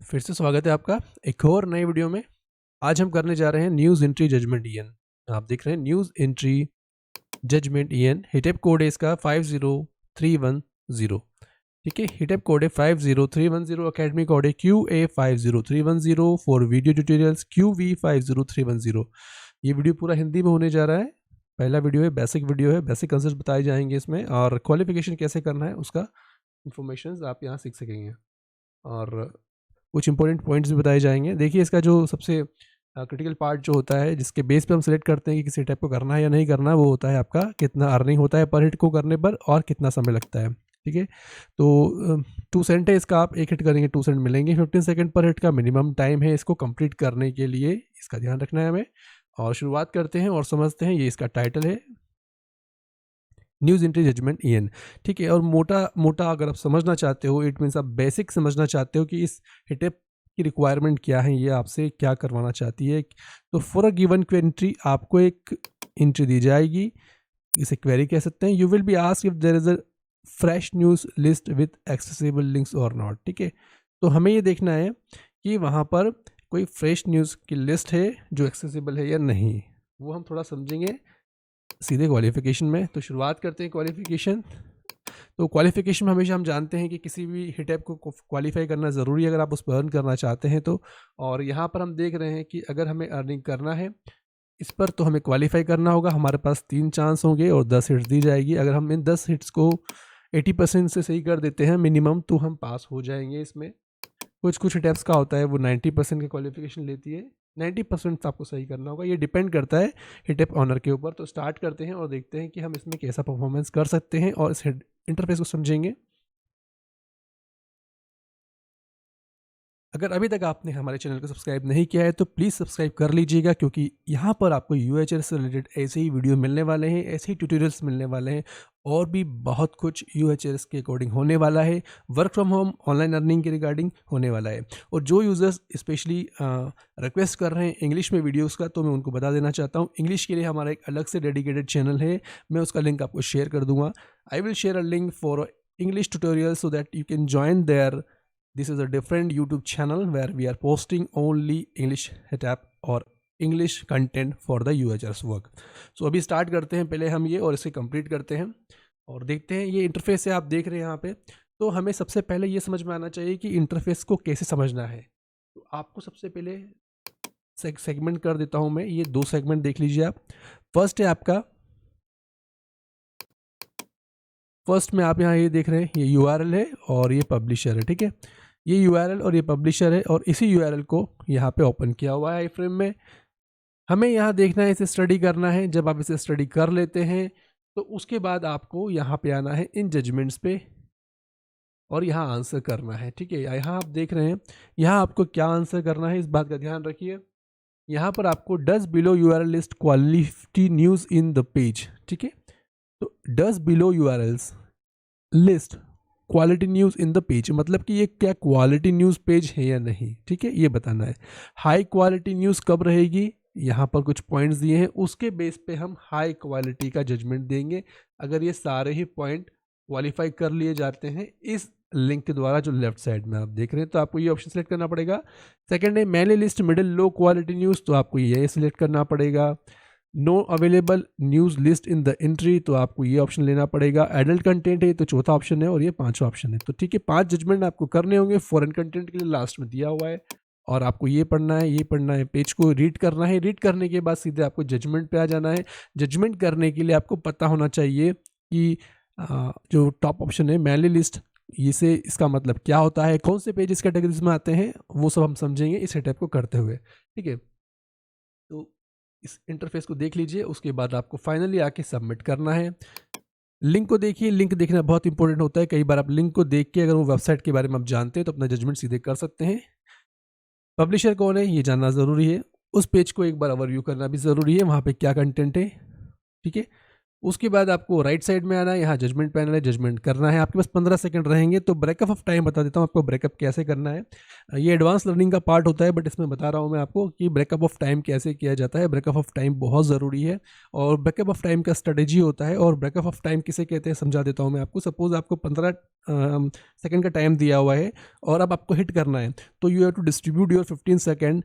फिर से स्वागत है आपका एक और नए वीडियो में। आज हम करने जा रहे हैं न्यूज़ एंट्री जजमेंट ईएन। आप देख रहे हैं news entry judgement EN. HitApp code है इसका 50310। ठीक है, हिटअप कोड है 50310। अकेडमी कोड है QA50310 for video tutorials QV50310। ये वीडियो पूरा हिंदी में होने जा रहा है। पहला वीडियो है, बेसिक वीडियो है, बेसिक कंसेप्ट बताए जाएंगे इसमें, और क्वालिफिकेशन कैसे करना है उसका इंफॉर्मेशन आप यहाँ सीख सकेंगे, और कुछ इंपॉर्टेंट पॉइंट्स भी बताए जाएंगे। देखिए, इसका जो सबसे क्रिटिकल पार्ट जो होता है, जिसके बेस पे हम सेलेक्ट करते हैं कि किसी टाइप को करना है या नहीं करना, वो होता है आपका कितना अर्निंग होता है पर हिट को करने पर और कितना समय लगता है। ठीक है, तो 2 सेंट है इसका, आप एक हिट करेंगे 2 सेंट मिलेंगे। 15 सेकंड पर हिट का मिनिमम टाइम है इसको कंप्लीट करने के लिए, इसका ध्यान रखना है हमें। और शुरुआत करते हैं और समझते हैं। ये इसका टाइटल है, न्यूज़ एंट्री जजमेंट ईएन। ठीक है, और मोटा मोटा अगर आप समझना चाहते हो, इट मीन्स आप बेसिक समझना चाहते हो कि इस हिटअप की रिक्वायरमेंट क्या है, ये आपसे क्या करवाना चाहती है। तो फॉर अ गिवन एंट्री आपको एक एंट्री दी जाएगी, इसे क्वेरी कह सकते हैं। You will be asked if there is a fresh news list with accessible links और नॉट। ठीक है, तो हमें ये देखना है कि वहाँ पर कोई फ्रेश न्यूज़ की लिस्ट है जो एक्सेसिबल है या नहीं, वो हम थोड़ा समझेंगे सीधे क्वालिफिकेशन में। तो शुरुआत करते हैं क्वालिफिकेशन। तो क्वालिफिकेशन में हमेशा हम जानते हैं कि किसी भी हिट ऐप को क्वालिफाई करना ज़रूरी है अगर आप उस पर अर्न करना चाहते हैं तो। और यहाँ पर हम देख रहे हैं कि अगर हमें अर्निंग करना है इस पर तो हमें क्वालिफाई करना होगा। हमारे पास 3 चांस होंगे और 10 हिट्स दी जाएगी। अगर हम इन 10 हिट्स को 80% से सही कर देते हैं मिनिमम, तो हम पास हो जाएंगे इसमें। कुछ कुछ हिट ऐप्स का होता है वो 90% की क्वालिफिकेशन लेती है। 90% आपको सही करना होगा, ये डिपेंड करता है हिट ऐप ऑनर के ऊपर। तो स्टार्ट करते हैं और देखते हैं कि हम इसमें कैसा परफॉर्मेंस कर सकते हैं और इस इंटरफेस को समझेंगे। अगर अभी तक आपने हमारे चैनल को सब्सक्राइब नहीं किया है तो प्लीज़ सब्सक्राइब कर लीजिएगा, क्योंकि यहाँ पर आपको यूएचआर से रिलेटेड ऐसे ही वीडियो मिलने वाले हैं, ऐसे ही ट्यूटोरियल्स मिलने वाले हैं, और भी बहुत कुछ यूएचआर के अकॉर्डिंग होने वाला है। Work from home, online earning के रिगार्डिंग होने वाला है। और जो यूज़र्स स्पेशली रिक्वेस्ट कर रहे हैं इंग्लिश में वीडियोज़ का, तो मैं उनको बता देना चाहता हूँ इंग्लिश के लिए हमारा एक अलग से डेडिकेटेड चैनल है। मैं उसका लिंक आपको शेयर कर दूँगा। I will share a link for English tutorials so that you can join there. This is a different YouTube channel where we are posting only English hit app or English content for the UHR's work. So अभी start करते हैं पहले हम ये, और इसे complete करते हैं और देखते हैं। ये इंटरफेस है, आप देख रहे हैं यहाँ पे। तो हमें सबसे पहले ये समझ में आना चाहिए कि इंटरफेस को कैसे समझना है। तो आपको सबसे पहले सेगमेंट कर देता हूँ मैं। ये 2 सेगमेंट देख लीजिए आप। फर्स्ट है आपका, फर्स्ट में आप यहाँ ये देख रहे हैं, ये URL है और ये पब्लिशर है। ठीक है, ये URL और ये पब्लिशर है, और इसी URL को यहाँ पे ओपन किया हुआ है iframe में। हमें यहाँ देखना है, इसे स्टडी करना है। जब आप इसे स्टडी कर लेते हैं तो उसके बाद आपको यहाँ पे आना है इन जजमेंट्स पे और यहाँ आंसर करना है। ठीक है, यहाँ आप देख रहे हैं, यहाँ आपको क्या आंसर करना है इस बात का ध्यान रखिए। यहाँ पर आपको does below URL list quality news in the page. ठीक है, तो does below URLs list quality news in the page, मतलब कि ये क्या क्वालिटी न्यूज़ पेज है या नहीं। ठीक है, ये बताना है। हाई क्वालिटी न्यूज़ कब रहेगी, यहाँ पर कुछ पॉइंट्स दिए हैं, उसके बेस पे हम हाई क्वालिटी का जजमेंट देंगे। अगर ये सारे ही पॉइंट क्वालिफाई कर लिए जाते हैं इस लिंक के द्वारा जो लेफ्ट साइड में आप देख रहे हैं, तो आपको ये ऑप्शन सेलेक्ट करना पड़ेगा। सेकंड है mainly list middle low quality news, तो आपको ये सिलेक्ट करना पड़ेगा। No available news list in the entry, तो आपको ये ऑप्शन लेना पड़ेगा। एडल्ट कंटेंट है तो चौथा ऑप्शन है, और ये 5वां ऑप्शन है। तो ठीक है, 5 जजमेंट आपको करने होंगे। फॉरेन कंटेंट के लिए लास्ट में दिया हुआ है, और आपको ये पढ़ना है, ये पढ़ना है, पेज को रीड करना है। रीड करने के बाद सीधे आपको जजमेंट पे आ जाना है। जजमेंट करने के लिए आपको पता होना चाहिए कि जो टॉप ऑप्शन है मैनली लिस्ट, इसे इसका मतलब क्या होता है, कौन से पेज इस कैटेगरीज में आते हैं, वो सब हम समझेंगे इस टाइप को करते हुए। ठीक है, तो इस इंटरफेस को देख लीजिए, उसके बाद आपको फाइनली आके सबमिट करना है। लिंक को देखिए, लिंक देखना बहुत इंपॉर्टेंट होता है। कई बार आप लिंक को देख के अगर वो वेबसाइट के बारे में आप जानते हैं तो अपना जजमेंट सीधे कर सकते हैं। पब्लिशर कौन है ये जानना ज़रूरी है। उस पेज को एक बार ओवरव्यू करना भी ज़रूरी है, वहाँ पे क्या कंटेंट है। ठीक है, उसके बाद आपको राइट साइड में आना है, यहाँ जजमेंट पैनल है, जजमेंट करना है। आपके पास 15 सेकंड रहेंगे। तो ब्रेकअप ऑफ टाइम बता देता हूँ आपको ब्रेकअप कैसे करना है। ये एडवांस लर्निंग का पार्ट होता है, बट इसमें बता रहा हूँ मैं आपको कि ब्रेकअप ऑफ टाइम कैसे किया जाता है। ब्रेकअप ऑफ टाइम बहुत ज़रूरी है और ब्रेकअप ऑफ टाइम का स्ट्रेटेजी होता है। और ब्रेकअप ऑफ टाइम किसे कहते हैं समझा देता हूँ मैं आपको। सपोज आपको 15 सेकंड का टाइम दिया हुआ है और अब आपको हिट करना है, तो you have to distribute your 15 second.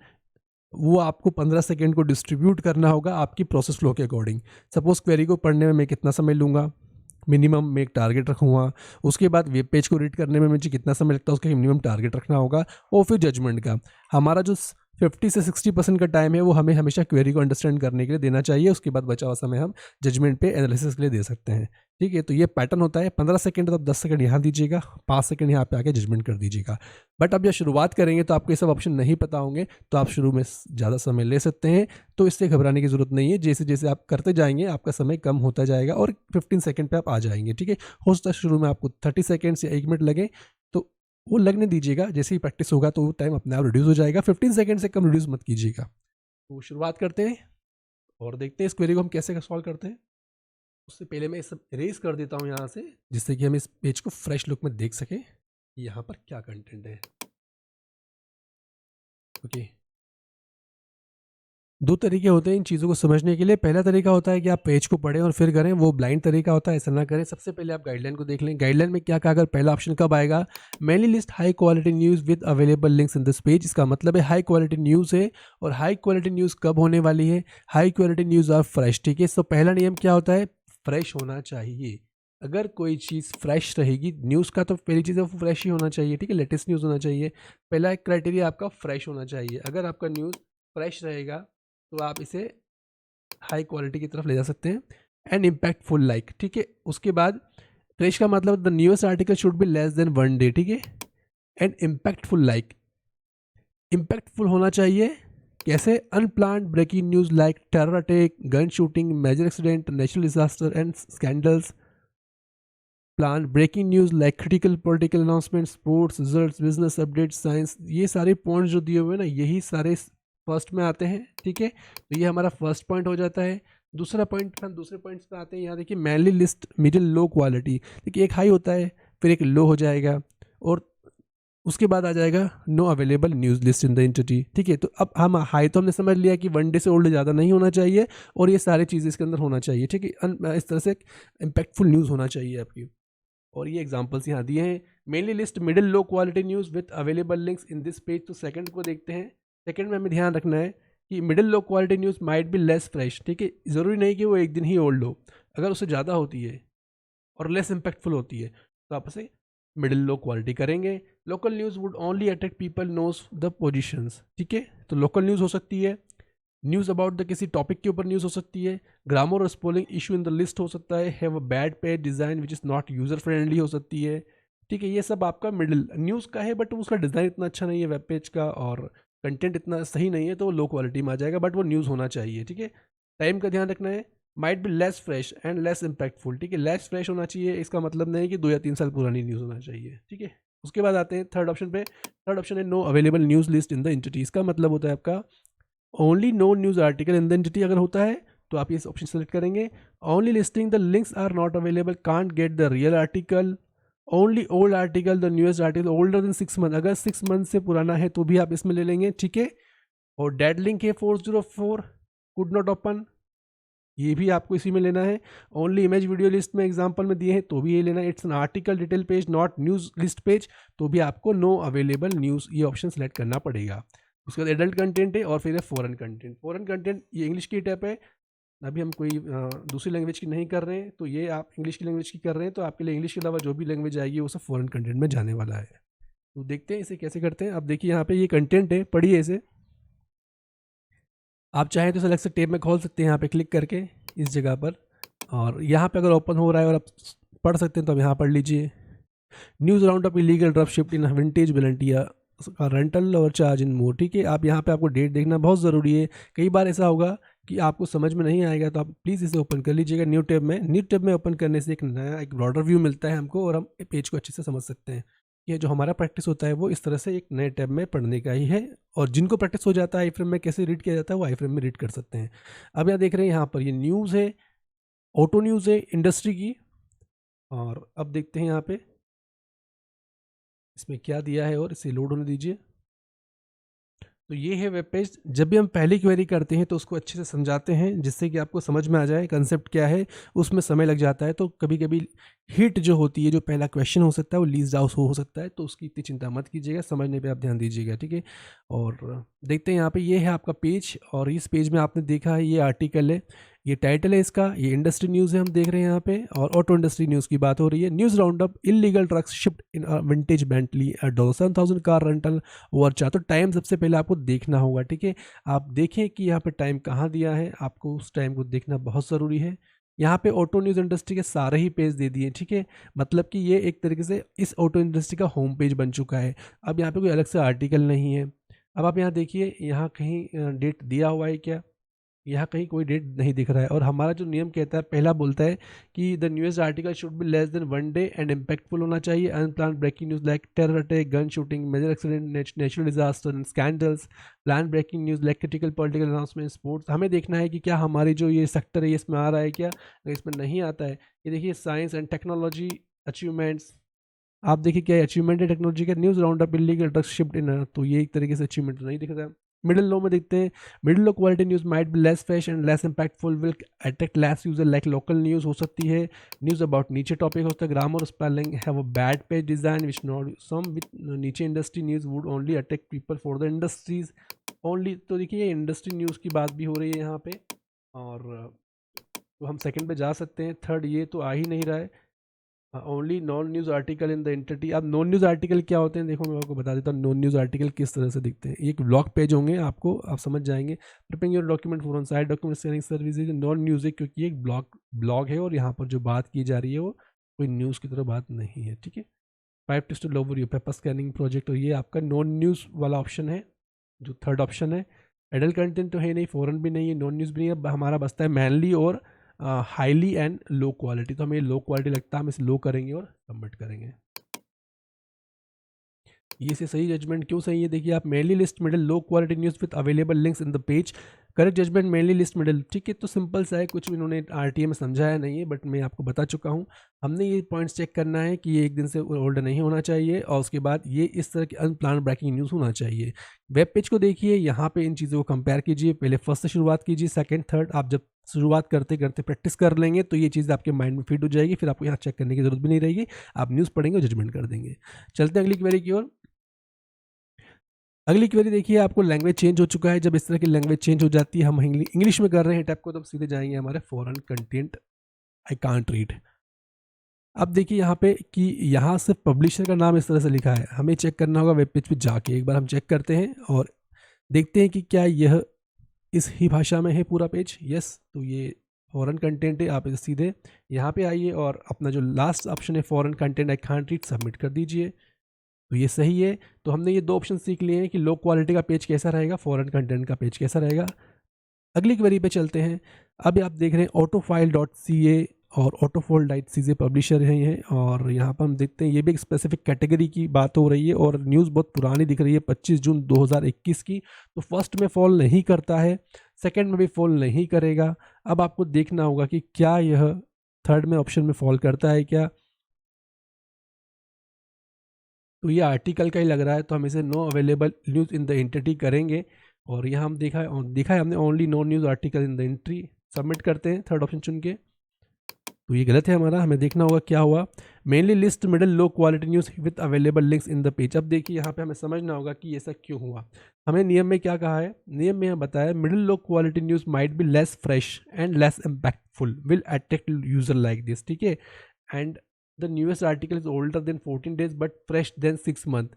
वो आपको 15 सेकंड को डिस्ट्रीब्यूट करना होगा आपकी प्रोसेस फ्लो के अकॉर्डिंग। सपोज क्वेरी को पढ़ने में मैं कितना समय लूँगा, मिनिमम मैं एक टारगेट रखूँगा। उसके बाद वेब पेज को रीड करने में मुझे कितना समय लगता है उसका मिनिमम टारगेट रखना होगा। और फिर जजमेंट का हमारा जो 50 से 60% का टाइम है वो हमें हमेशा क्वेरी को अंडरस्टैंड करने के लिए देना चाहिए। उसके बाद बचा हुआ समय हम जजमेंट पे एनालिसिस के लिए दे सकते हैं। ठीक है, तो ये पैटर्न होता है। 15 सेकंड तब 10 सेकंड यहाँ दीजिएगा, 5 सेकंड यहाँ पे आके जजमेंट कर दीजिएगा। बट अब जब शुरुआत करेंगे तो आपको ये सब ऑप्शन नहीं पता होंगे, तो आप शुरू में ज़्यादा समय ले सकते हैं। तो इससे घबराने की ज़रूरत नहीं है। जैसे जैसे आप करते जाएंगे आपका समय कम होता जाएगा और 15 सेकंड पे आप आ जाएंगे। ठीक है, हो सकता है शुरू में आपको 30 सेकंड्स या 1 मिनट लगे, तो वो लगने दीजिएगा। जैसे ही प्रैक्टिस होगा तो वो टाइम अपने आप रिड्यूस हो जाएगा। 15 सेकंड से कम रिड्यूस मत कीजिएगा। तो शुरुआत करते हैं और देखते हैं इस क्वेरी को हम कैसे सॉल्व करते हैं। उससे पहले मैं इस इरेज कर देता हूँ यहाँ से, जिससे कि हम इस पेज को फ्रेश लुक में देख सकें कि यहाँ पर क्या कंटेंट है। ओके, दो तरीके होते हैं इन चीज़ों को समझने के लिए। पहला तरीका होता है कि आप पेज को पढ़ें और फिर करें, वो ब्लाइंड तरीका होता है, ऐसा ना करें। सबसे पहले आप गाइडलाइन को देख लें। गाइडलाइन में क्या कहा, अगर पहला ऑप्शन कब आएगा, mainly list high quality news with available links in this page. इसका मतलब है हाई क्वालिटी न्यूज़ है। और हाई क्वालिटी न्यूज़ कब होने वाली है, high quality news or fresh. ठीक है, तो पहला नियम क्या होता है, फ्रेश होना चाहिए। अगर कोई चीज़ फ्रेश रहेगी न्यूज़ का, तो पहली चीज़ है वो फ्रेश ही होना चाहिए। ठीक है, लेटेस्ट न्यूज़ होना चाहिए। पहला एक क्राइटेरिया आपका फ्रेश होना चाहिए। अगर आपका न्यूज़ फ्रेश रहेगा तो आप इसे हाई क्वालिटी की तरफ ले जा सकते हैं। एंड इम्पैक्टफुल लाइक, ठीक है। उसके बाद फ्रेश का मतलब the newest article should be less than 1 day. ठीक है, एंड इम्पैक्टफुल लाइक, इम्पैक्टफुल होना चाहिए। कैसे, unplanned breaking news like terror attack, gun shooting, major accident, natural disaster and scandals. Plan breaking news like critical political announcement, sports results, business update, science. ये सारे points जो दिए हुए हैं ना, यही सारे फर्स्ट में आते हैं। ठीक है, तो ये हमारा फर्स्ट पॉइंट हो जाता है। दूसरा पॉइंट, हम दूसरे पॉइंट्स पे आते हैं। यहाँ देखिए, mainly list middle low quality. देखिए, एक हाई होता है फिर एक लो हो जाएगा और उसके बाद आ जाएगा no available news list in the entity. ठीक है, तो अब हम हाई तो हमने समझ लिया कि 1 डे से ओल्ड ज़्यादा नहीं होना चाहिए और ये सारी चीज़ें इसके अंदर होना चाहिए। ठीक है, इस तरह से इम्पैक्टफुल न्यूज़ होना चाहिए आपकी। और ये एग्जांपल्स यहाँ दिए हैं। Mainly list middle low quality news with available links in this page. तो सेकंड को देखते हैं। सेकंड में हमें ध्यान रखना है कि middle low quality news might be less fresh. ठीक है, ज़रूरी नहीं कि वो एक दिन ही ओल्ड हो। अगर उससे ज़्यादा होती है और लेस इम्पैक्टफुल होती है तो आप उसे मिडिल लो क्वालिटी करेंगे। Local news would only attract people knows the positions. ठीक है, तो लोकल न्यूज़ हो सकती है, न्यूज़ अबाउट द किसी टॉपिक के ऊपर न्यूज़ हो सकती है, ग्रामर और spelling issue in the list हो सकता है, have a bad page design which is not user friendly हो सकती है। ठीक है, ये सब आपका मिडिल न्यूज़ का है, बट उसका डिज़ाइन इतना अच्छा नहीं है वेब पेज का और कंटेंट इतना सही नहीं है, तो लो क्वालिटी में आ जाएगा, बट वो न्यूज़ होना चाहिए। ठीक है, टाइम का ध्यान रखना है। Might be less fresh and less impactful. ठीक है, लेस फ्रेश होना चाहिए, इसका मतलब नहीं कि 2 या 3 साल पुरानी न्यूज़ होना चाहिए। ठीक है, उसके बाद आते हैं थर्ड ऑप्शन पे। थर्ड ऑप्शन है no available news list in the entities. का मतलब होता है आपका only no news article in the entity. अगर होता है तो आप ये ऑप्शन सेलेक्ट करेंगे। Only listing the links are not available, can't get the real article, only old article, the newest article older than 6 month. अगर 6 मंथ से पुराना है तो भी आप इसमें ले लेंगे। ठीक है, और डेड लिंक है 404 कुड नॉट ओपन, ये भी आपको इसी में लेना है। ओनली इमेज वीडियो लिस्ट में एग्जांपल में दिए हैं तो भी ये लेना है। It's an article detail page not news list page, तो भी आपको नो अवेलेबल न्यूज़ ये ऑप्शन सेलेक्ट करना पड़ेगा। उसके बाद एडल्ट कंटेंट है और फिर है फॉरेन कंटेंट। फॉरेन कंटेंट ये इंग्लिश की टाइप है। अभी हम कोई दूसरी लैंग्वेज की नहीं कर रहे हैं, तो ये आप इंग्लिश की लैंग्वेज की कर रहे हैं, तो आपके लिए इंग्लिश के अलावा जो भी लैंग्वेज आएगी वो सब फॉरेन कंटेंट में जाने वाला है। तो देखते हैं इसे कैसे करते हैं। अब देखिए यहाँ पे ये कंटेंट है, पढ़िए इसे। आप चाहें तो सेलेक्ट टैब में खोल सकते हैं यहाँ पे क्लिक करके इस जगह पर, और यहाँ पे अगर ओपन हो रहा है और आप पढ़ सकते हैं तो आप यहाँ पढ़ लीजिए। News round up illegal drop shift in vintage volunteer rental और चार्ज इन मोर। ठीक है, आप यहाँ पे आपको डेट देखना बहुत ज़रूरी है। कई बार ऐसा होगा कि आपको समझ में नहीं आएगा, तो आप प्लीज़ इसे ओपन कर लीजिएगा न्यू टैब में। न्यू टैब में ओपन करने से एक नया एक ब्रॉडर व्यू मिलता है हमको और हम पेज को अच्छे से समझ सकते हैं। ये जो हमारा प्रैक्टिस होता है वो इस तरह से एक नए टैब में पढ़ने का ही है, और जिनको प्रैक्टिस हो जाता है आई फ्रेम में कैसे रीड किया जाता है वो आई फ्रेम में रीड कर सकते हैं। अब यहाँ देख रहे हैं यहाँ पर ये न्यूज़ है, ऑटो न्यूज़ है इंडस्ट्री की। और अब देखते हैं यहाँ पे इसमें क्या दिया है और इसे लोड होने दीजिए। तो ये है वेब पेज। जब भी हम पहली क्वेरी करते हैं तो उसको अच्छे से समझाते हैं जिससे कि आपको समझ में आ जाए कंसेप्ट क्या है। उसमें समय लग जाता है तो कभी कभी हिट जो होती है, जो पहला क्वेश्चन हो सकता है वो लीज आउट हो सकता है, तो उसकी इतनी चिंता मत कीजिएगा, समझने पे आप ध्यान दीजिएगा, ठीक है। और देखते हैं यहाँ पे ये है आपका पेज, और इस पेज में आपने देखा है ये आर्टिकल है, ये टाइटल है इसका, ये इंडस्ट्री न्यूज़ है हम देख रहे हैं यहाँ पे, और ऑटो इंडस्ट्री न्यूज़ की बात हो रही है। News round up, illegal trucks shift in vintage Bentley $7,000 car rental over चार। तो टाइम सबसे पहले आपको देखना होगा, ठीक है। आप देखें कि यहाँ पे टाइम कहाँ दिया है, आपको उस टाइम को देखना बहुत ज़रूरी है। यहाँ पे ऑटो न्यूज़ इंडस्ट्री के सारे ही पेज दे दिए, ठीक है। मतलब कि ये एक तरीके से इस ऑटो इंडस्ट्री का होम पेज बन चुका है। अब यहाँ पे कोई अलग से आर्टिकल नहीं है। अब आप यहाँ देखिए, यहाँ कहीं डेट दिया हुआ है क्या? यहाँ कहीं कोई डेट नहीं दिख रहा है। और हमारा जो नियम कहता है, पहला बोलता है कि the news article should be less than 1 day and impactful होना चाहिए। Unplanned breaking news like terror attack, gun shooting, major accident, natural disaster and scandals, plan breaking news like critical political announcement, sports. हमें देखना है कि क्या हमारी जो ये सेक्टर है ये इसमें आ रहा है क्या। अगर इसमें नहीं आता है, ये देखिए साइंस एंड टेक्नोलॉजी अचीवमेंट्स, आप देखिए क्या अचीवमेंट है टेक्नोलॉजी का। News round up, illegal drugs shift in, तो ये एक तरीके से अचीवमेंट नहीं दिख रहा है। मिडिल लो में देखते हैं, middle low quality news might be less fresh and less impactful, will attract less user like local news हो सकती है। न्यूज़ अबाउट नीचे टॉपिक होता है, grammar spelling have a bad page design which not some with niche industry news would only attract people for the industries only. तो देखिए ये industry news की बात भी हो रही है यहाँ पे। और तो हम सेकंड पे जा सकते हैं। थर्ड ये तो आ ही नहीं रहा है, only non news article in the entirety. अब नॉन न्यूज़ आर्टिकल क्या होते हैं, देखो मैं आपको बता देता हूँ नॉन न्यूज़ आर्टिकल किस तरह से दिखते हैं। एक ब्लॉग पेज होंगे, आपको आप समझ जाएंगे। Preparing your document for on site document sharing services, non news है क्योंकि एक ब्लॉग है और यहाँ पर जो बात की जा रही है वो कोई न्यूज़ की तरह बात नहीं है, ठीक है। 5 over you paper scanning project, और ये आपका नॉन न्यूज़ वाला ऑप्शन है, जो थर्ड ऑप्शन है। एडल्ट कंटेंट तो है नहीं, फॉरन भी नहीं है, नॉन न्यूज़ भी नहीं है। अब हमारा बसता है मैनली और हाईली एंड लो क्वालिटी। तो हमें लो क्वालिटी लगता है, हम इसे लो करेंगे और सबमिट करेंगे। ये से सही जजमेंट क्यों सही है, देखिए आप mainly list middle low quality news with available links in the page, correct judgement mainly list middle, ठीक है। तो सिंपल सा है, कुछ भी इन्होंने आरटीए में समझाया नहीं है, बट मैं आपको बता चुका हूँ। हमने ये पॉइंट्स चेक करना है कि ये एक दिन से ओल्ड नहीं होना चाहिए, और उसके बाद ये इस तरह की अनप्लान ब्रेकिंग न्यूज़ होना चाहिए। वेब पेज को देखिए, यहाँ पे इन चीज़ों को कंपेयर कीजिए, पहले फर्स्ट से शुरुआत कीजिए, सेकंड थर्ड आप जब शुरुआत करते करते प्रैक्टिस कर लेंगे तो ये चीज़ आपके माइंड में फिट हो जाएगी, फिर आपको यहाँ चेक करने की जरूरत भी नहीं रहेगी, आप न्यूज़ पढ़ेंगे और जजमेंट कर देंगे। चलते हैं अगली क्वेरी की ओर। अगली क्वेरी देखिए, आपको लैंग्वेज चेंज हो चुका है। जब इस तरह की लैंग्वेज चेंज हो जाती है, हम इंग्लिश में कर रहे हैं टैप को, तब सीधे जाएंगे हमारे foreign content I can't read. अब देखिए यहाँ पे कि यहाँ से पब्लिशर का नाम इस तरह से लिखा है, हमें चेक करना होगा वेब पेज पे जाके। एक बार हम चेक करते हैं और देखते हैं कि क्या यह इस ही भाषा में है पूरा पेज। यस, तो ये फॉरेन कंटेंट है। आप इसे सीधे यहाँ पे आइए और अपना जो लास्ट ऑप्शन है foreign content I can't read, submit कर दीजिए। तो ये सही है। तो हमने ये दो ऑप्शन सीख लिए हैं कि लो क्वालिटी का पेज कैसा रहेगा, फॉरेन कंटेंट का पेज कैसा रहेगा। अगली क्वेरी पे चलते हैं। अब आप देख रहे हैं autofile.ca और autofile.ca पब्लिशर हैं ये, और यहाँ पर हम देखते हैं ये भी एक स्पेसिफिक कैटेगरी की बात हो रही है, और न्यूज़ बहुत पुरानी दिख रही है, 25 जून 2021 की। तो फर्स्ट में फॉल नहीं करता है, सेकंड में भी फॉल नहीं करेगा। अब आपको देखना होगा कि क्या यह थर्ड में ऑप्शन में फॉल करता है क्या। तो ये आर्टिकल का ही लग रहा है, तो हम इसे no available news in the entity करेंगे। और यहाँ हम देखा है हमने only no news article in the entry, submit करते हैं थर्ड ऑप्शन चुन के। तो ये गलत है हमारा, हमें देखना होगा क्या हुआ। Mainly list middle low quality news with available links in the page. अब देखिए यहाँ पे हमें समझना होगा कि ऐसा क्यों हुआ। हमें नियम में क्या कहा है, नियम में बताया middle low quality news might be less fresh and less impactful, will attract user like this, ठीक है। And the newest article is older than 14 days but fresh than 6 month।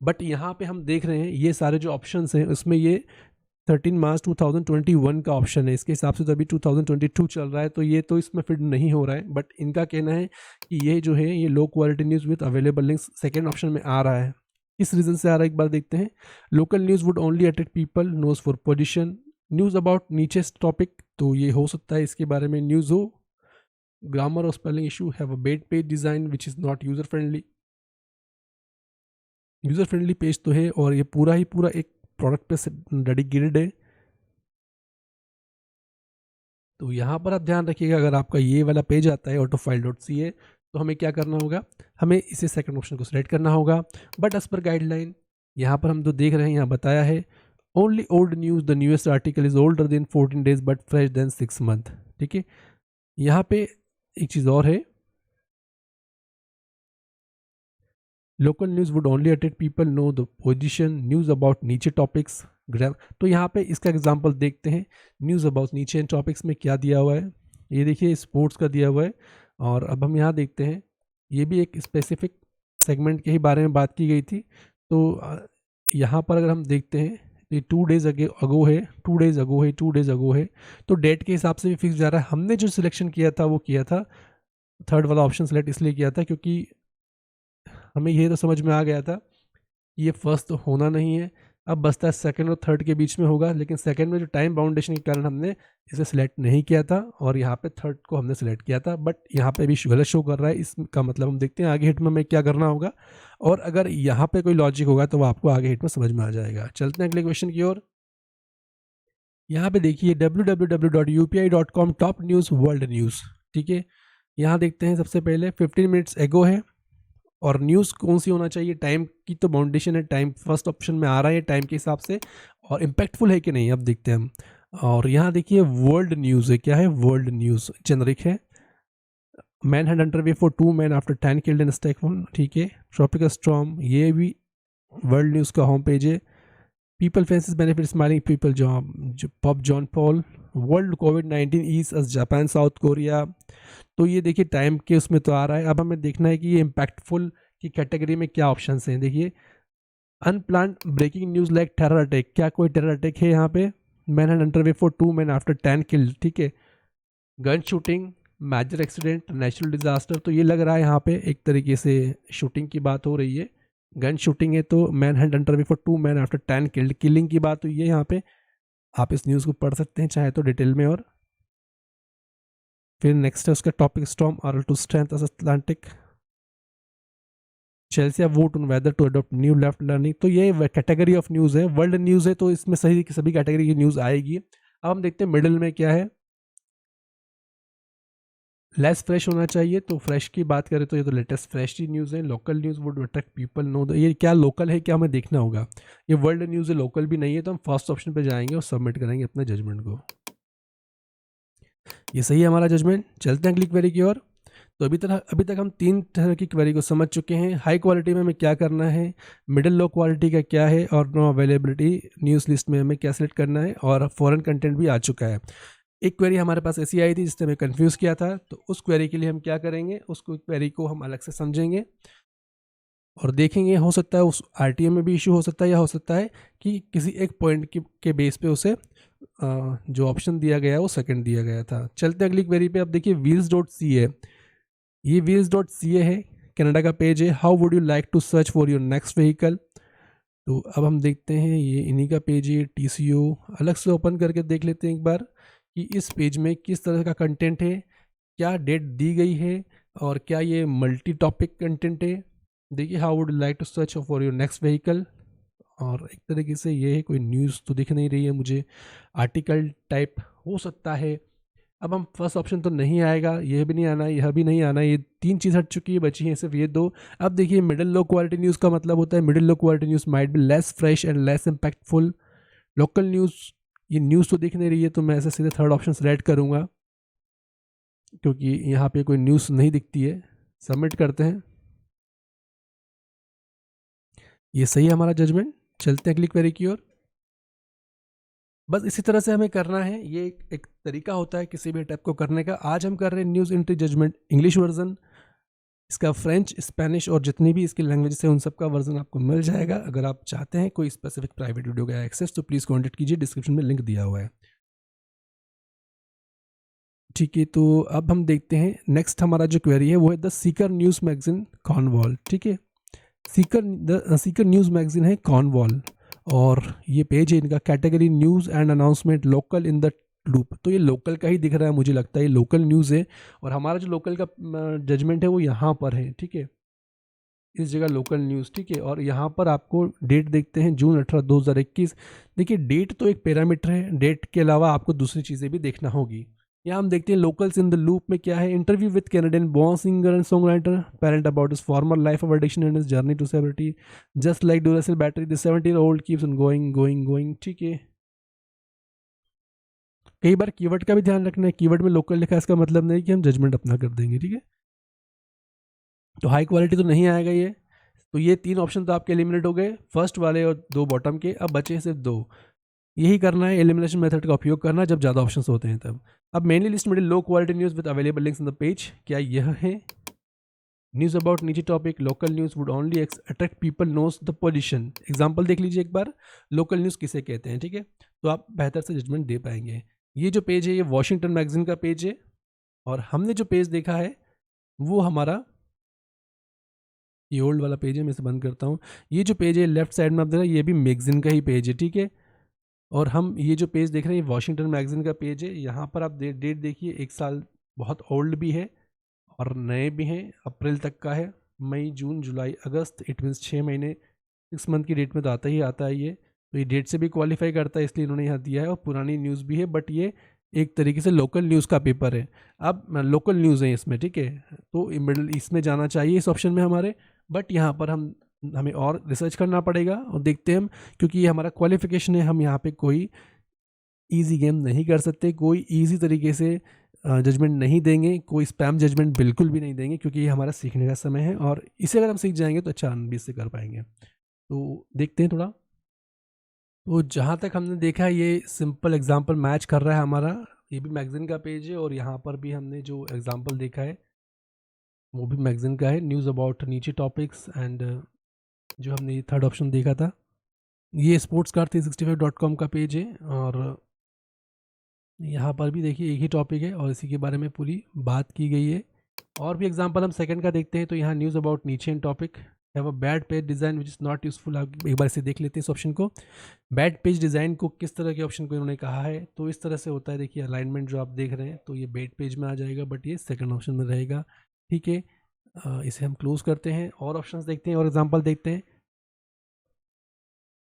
But यहाँ पे हम देख रहे हैं ये सारे जो ऑप्शंस हैं उसमें ये 13 मार्च 2021 का ऑप्शन है, इसके हिसाब से तो अभी 2022 चल रहा है, तो ये तो इसमें फिट नहीं हो रहा है। बट इनका कहना है कि ये जो है ये लो quality news with available links second option में आ रहा है। किस रीज़न से आ रहा है एक बार देखते हैं। Local news would only attract people knows for position, news about nichest topic, तो ये हो सकता है इसके बारे में न्यूज़ हो। ग्रामर और spelling issue, have a bed page design which is not user friendly. User friendly page तो है, और ये पूरा ही पूरा एक प्रोडक्ट पे डेडिकेटेड है। तो यहाँ पर आप ध्यान रखिएगा, अगर आपका ये वाला पेज आता है autofile.ca तो हमें क्या करना होगा, हमें इसे सेकंड ऑप्शन को सिलेक्ट करना होगा। बट एज पर गाइडलाइन यहाँ पर हम जो देख रहे हैं यहाँ बताया है only old news, the newest article is older than 14 days but fresh than 6 month। ठीक है, यहाँ पे एक चीज़ और है, लोकल न्यूज़ वुड ओनली अटेट people know the position news about niche topics ग्राम। तो यहाँ पे इसका एग्जांपल देखते हैं, न्यूज़ अबाउट नीचे टॉपिक्स में क्या दिया हुआ है। ये देखिए स्पोर्ट्स का दिया हुआ है, और अब हम यहाँ देखते हैं ये भी एक स्पेसिफिक सेगमेंट के ही बारे में बात की गई थी। तो यहाँ पर अगर हम देखते हैं ये 2 days अगो है, 2 days अगो है, 2 days अगो है, तो डेट के हिसाब से भी फिक्स जा रहा है। हमने जो सिलेक्शन किया था वो किया था थर्ड वाला ऑप्शन सेलेक्ट इसलिए किया था क्योंकि हमें ये तो समझ में आ गया था ये फर्स्ट तो होना नहीं है, अब बसता है सेकंड और थर्ड के बीच में होगा, लेकिन सेकंड में जो टाइम बाउंडेशन के कारण हमने इसे सिलेक्ट नहीं किया था और यहाँ पे थर्ड को हमने सिलेक्ट किया था। बट यहाँ पे भी गलत शो कर रहा है, इसका मतलब हम देखते हैं आगे हिट में हमें क्या करना होगा, और अगर यहाँ पे कोई लॉजिक होगा तो वो आपको आगे हिट में समझ में आ जाएगा। चलते हैं अगले क्वेश्चन की ओर। यहाँ पे देखिए www.upi.com top news world news. ठीक है, यहाँ देखते हैं सबसे पहले 15 minutes एगो है, और न्यूज़ कौन सी होना चाहिए, टाइम की तो बाउंडेशन है, टाइम फर्स्ट ऑप्शन में आ रहा है टाइम के हिसाब से, और इम्पैक्टफुल है कि नहीं अब देखते हैं हम। और यहाँ देखिए वर्ल्ड न्यूज़ है, क्या है वर्ल्ड न्यूज़, जेनरिक है। Man had under way for 2 men after 10 killed in Stockholm. ठीक है, ट्रॉपिकल स्टॉर्म ये भी वर्ल्ड न्यूज़ का होम पेज है। People fences benefit smiling people job pope John Paul, world कोविड-19 is us Japan South Korea. तो ये देखिए टाइम के उसमें तो आ रहा है, अब हमें देखना है कि ये इम्पैक्टफुल की कैटेगरी में क्या ऑप्शंस हैं। देखिए unplanned breaking news like terror attack, क्या कोई टेरर अटैक है यहाँ पे। Man had under way for 2 men after 10 killed। ठीक है, gun shooting, major accident, natural disaster, तो ये लग रहा है यहाँ पे एक तरीके से शूटिंग की बात हो रही है। गन शूटिंग है तो man had under way for 2 men after 10 killed, killing की बात हुई है यहाँ पे। आप इस न्यूज़ को पढ़ सकते हैं चाहे तो डिटेल में। और फिर नेक्स्ट है उसका topic storm are to strength Atlantic, Chelsea vote on whether to adopt new left learning. तो ये कैटेगरी ऑफ न्यूज़ है, वर्ल्ड न्यूज़ है, तो इसमें सभी कैटेगरी की न्यूज़ आएगी। अब हम देखते हैं मिडिल में क्या है, लेस फ्रेश होना चाहिए, तो फ्रेश की बात करें तो ये तो लेटेस्ट फ्रेश ही न्यूज़ है। Local news would attract people know ये क्या लोकल है, क्या हमें देखना होगा। ये वर्ल्ड न्यूज़ है, लोकल भी नहीं है, तो हम फर्स्ट ऑप्शन पे जाएंगे और सबमिट करेंगे अपने जजमेंट को। ये सही है हमारा जजमेंट। चलते हैं अगली क्वेरी की ओर। तो अभी तक हम 3 तरह की क्वेरी को समझ चुके हैं। हाई क्वालिटी में हमें क्या करना है, मिडिल लो क्वालिटी का क्या है, और नो अवेलेबिलिटी न्यूज़ लिस्ट में हमें क्या सेलेक्ट करना है, और फॉरेन कंटेंट भी आ चुका है। एक क्वेरी हमारे पास ऐसी आई थी जिसने हमें कंफ्यूज किया था, तो उस क्वेरी के लिए हम क्या करेंगे, उसको क्वेरी को हम अलग से समझेंगे और देखेंगे। हो सकता है उस आरटीएम में भी इशू हो सकता है, या हो सकता है कि किसी एक पॉइंट के बेस पे उसे जो ऑप्शन दिया गया है वो सेकंड दिया गया था। चलते हैं अगली क्वेरी पे। अब देखिए wheels.ca, ये wheels.ca है, कनाडा का पेज है। How would you like to search for your next vehicle. तो अब हम देखते हैं ये इन्हीं का पेज है। TCO अलग से ओपन करके देख लेते हैं एक बार कि इस पेज में किस तरह का कंटेंट है, क्या डेट दी गई है, और क्या ये मल्टी टॉपिक कंटेंट है। देखिए how would like to search for your next vehicle, और एक तरीके से ये है, कोई न्यूज़ तो दिख नहीं रही है मुझे, आर्टिकल टाइप हो सकता है। अब हम फर्स्ट ऑप्शन तो नहीं आएगा, यह भी नहीं आना, यह भी नहीं आना, ये 3 चीज़ हट चुकी है, बची हैं सिर्फ ये 2। अब देखिए मिडिल लो क्वालिटी न्यूज़ का मतलब होता है middle low quality news might be less fresh and less impactful. Local news, ये न्यूज़ तो दिख नहीं रही है, तो मैं ऐसे सीधे थर्ड ऑप्शन सेलेक्ट करूँगा क्योंकि यहाँ पे कोई न्यूज़ नहीं दिखती है। सबमिट करते हैं, ये सही है हमारा जजमेंट। चलते हैं अगली क्वेरी की ओर। बस इसी तरह से हमें करना है, ये एक तरीका होता है किसी भी टाइप को करने का। आज हम कर रहे हैं news entry judgement English version, इसका फ्रेंच, स्पेनिश और जितनी भी इसकी लैंग्वेजेस है उन सब का वर्जन आपको मिल जाएगा। अगर आप चाहते हैं कोई स्पेसिफिक प्राइवेट वीडियो का एक्सेस तो प्लीज़ कॉन्टेक्ट कीजिए, डिस्क्रिप्शन में लिंक दिया हुआ है। ठीक है, तो अब हम देखते हैं नेक्स्ट हमारा जो क्वेरी है वो है the seeker news magazine Cornwall. ठीक है, सीकर न्यूज़ मैगजीन है कॉर्नवॉल, और ये पेज है इनका, category news and announcement local in the loop. तो ये लोकल का ही दिख रहा है, मुझे लगता है ये लोकल न्यूज़ है, और हमारा जो लोकल का जजमेंट है वो यहाँ पर है। ठीक है, इस जगह लोकल न्यूज़। ठीक है, और यहाँ पर आपको डेट देखते हैं जून 18, 2021। देखिए डेट तो एक पैरामीटर है, डेट के अलावा आपको दूसरी चीज़ें भी देखना होगी। यहाँ हम देखते हैं लोकल्स इन द लूप में क्या है, interview with Canadian born singer and song writer parent about his former life of addiction and his journey to celebrity just like Duracell battery the 17-year-old keeps on going going going. ठीक है, कई बार keyword का भी ध्यान रखना है, keyword में local लिखा है इसका मतलब नहीं कि हम जजमेंट अपना कर देंगे। ठीक है, तो हाई क्वालिटी तो नहीं आएगा ये। तो ये 3 ऑप्शन तो आपके एलिमिनेट हो गए, फर्स्ट वाले और 2 बॉटम के, अब बचे सिर्फ 2। यही करना है, एलिमिनेशन मेथड का उपयोग करना जब ज़्यादा ऑप्शंस होते हैं तब। अब मेनली लिस्ट में low quality news with available links in the page, क्या यह है? न्यूज़ अबाउट निजी topic, local news would only attract people knows the position. Example देख लीजिए एक बार, लोकल न्यूज़ किसे कहते हैं। ठीक है, तो आप बेहतर से जजमेंट दे पाएंगे। ये जो पेज है ये वॉशिंगटन मैगजीन का पेज है, और हमने जो पेज देखा है वो हमारा ये ओल्ड वाला पेज है, मैं इसे बंद करता हूँ। ये जो पेज है लेफ्ट साइड में आप देख रहे हैं, ये भी मैगजीन का ही पेज है। ठीक है, और हम ये जो पेज देख रहे हैं ये वॉशिंगटन मैगजीन का पेज है। यहाँ पर आप डेट देखिए, 1 साल बहुत ओल्ड भी है और नए भी हैं, अप्रैल तक का है, मई जून जुलाई अगस्त, इट मीन्स 6 महीने, 6 मंथ की डेट में तो आता ही आता है ये। तो ये डेट से भी क्वालिफाई करता है, इसलिए इन्होंने यहाँ दिया है, और पुरानी न्यूज़ भी है, बट ये एक तरीके से लोकल न्यूज़ का पेपर है। अब लोकल न्यूज़ है इसमें। ठीक है, तो मिडल इसमें जाना चाहिए इस ऑप्शन में हमारे, बट यहाँ पर हमें और रिसर्च करना पड़ेगा और देखते हैं हम, क्योंकि ये हमारा क्वालिफिकेशन है, हम यहाँ पे कोई इजी गेम नहीं कर सकते, कोई इजी तरीके से जजमेंट नहीं देंगे, कोई स्पैम जजमेंट बिल्कुल भी नहीं देंगे, क्योंकि ये हमारा सीखने का समय है, और इसे अगर हम सीख जाएंगे तो अच्छा भी इससे कर पाएंगे। तो देखते हैं थोड़ा। तो जहाँ तक हमने देखा ये सिंपल एग्जाम्पल मैच कर रहा है हमारा, ये भी मैगजीन का पेज है, और यहाँ पर भी हमने जो एग्जाम्पल देखा है वो भी मैगजीन का है, news about niche topics. And जो हमने ये थर्ड ऑप्शन देखा था ये sportscar365.com का पेज है, और यहाँ पर भी देखिए एक ही टॉपिक है और इसी के बारे में पूरी बात की गई है। और भी एग्जांपल हम सेकंड का देखते हैं, तो यहाँ न्यूज़ अबाउट नीचे and topic have a bad page design which is not useful. आप एक बार इसे देख लेते हैं इस ऑप्शन को, बैड पेज डिज़ाइन को किस तरह के ऑप्शन को इन्होंने कहा है। तो इस तरह से होता है, देखिए अलाइनमेंट जो आप देख रहे हैं, तो ये बैड पेज में आ जाएगा, बट ये सेकंड ऑप्शन में रहेगा। ठीक है, इसे हम क्लोज करते हैं और ऑप्शंस देखते हैं और एग्जांपल देखते हैं।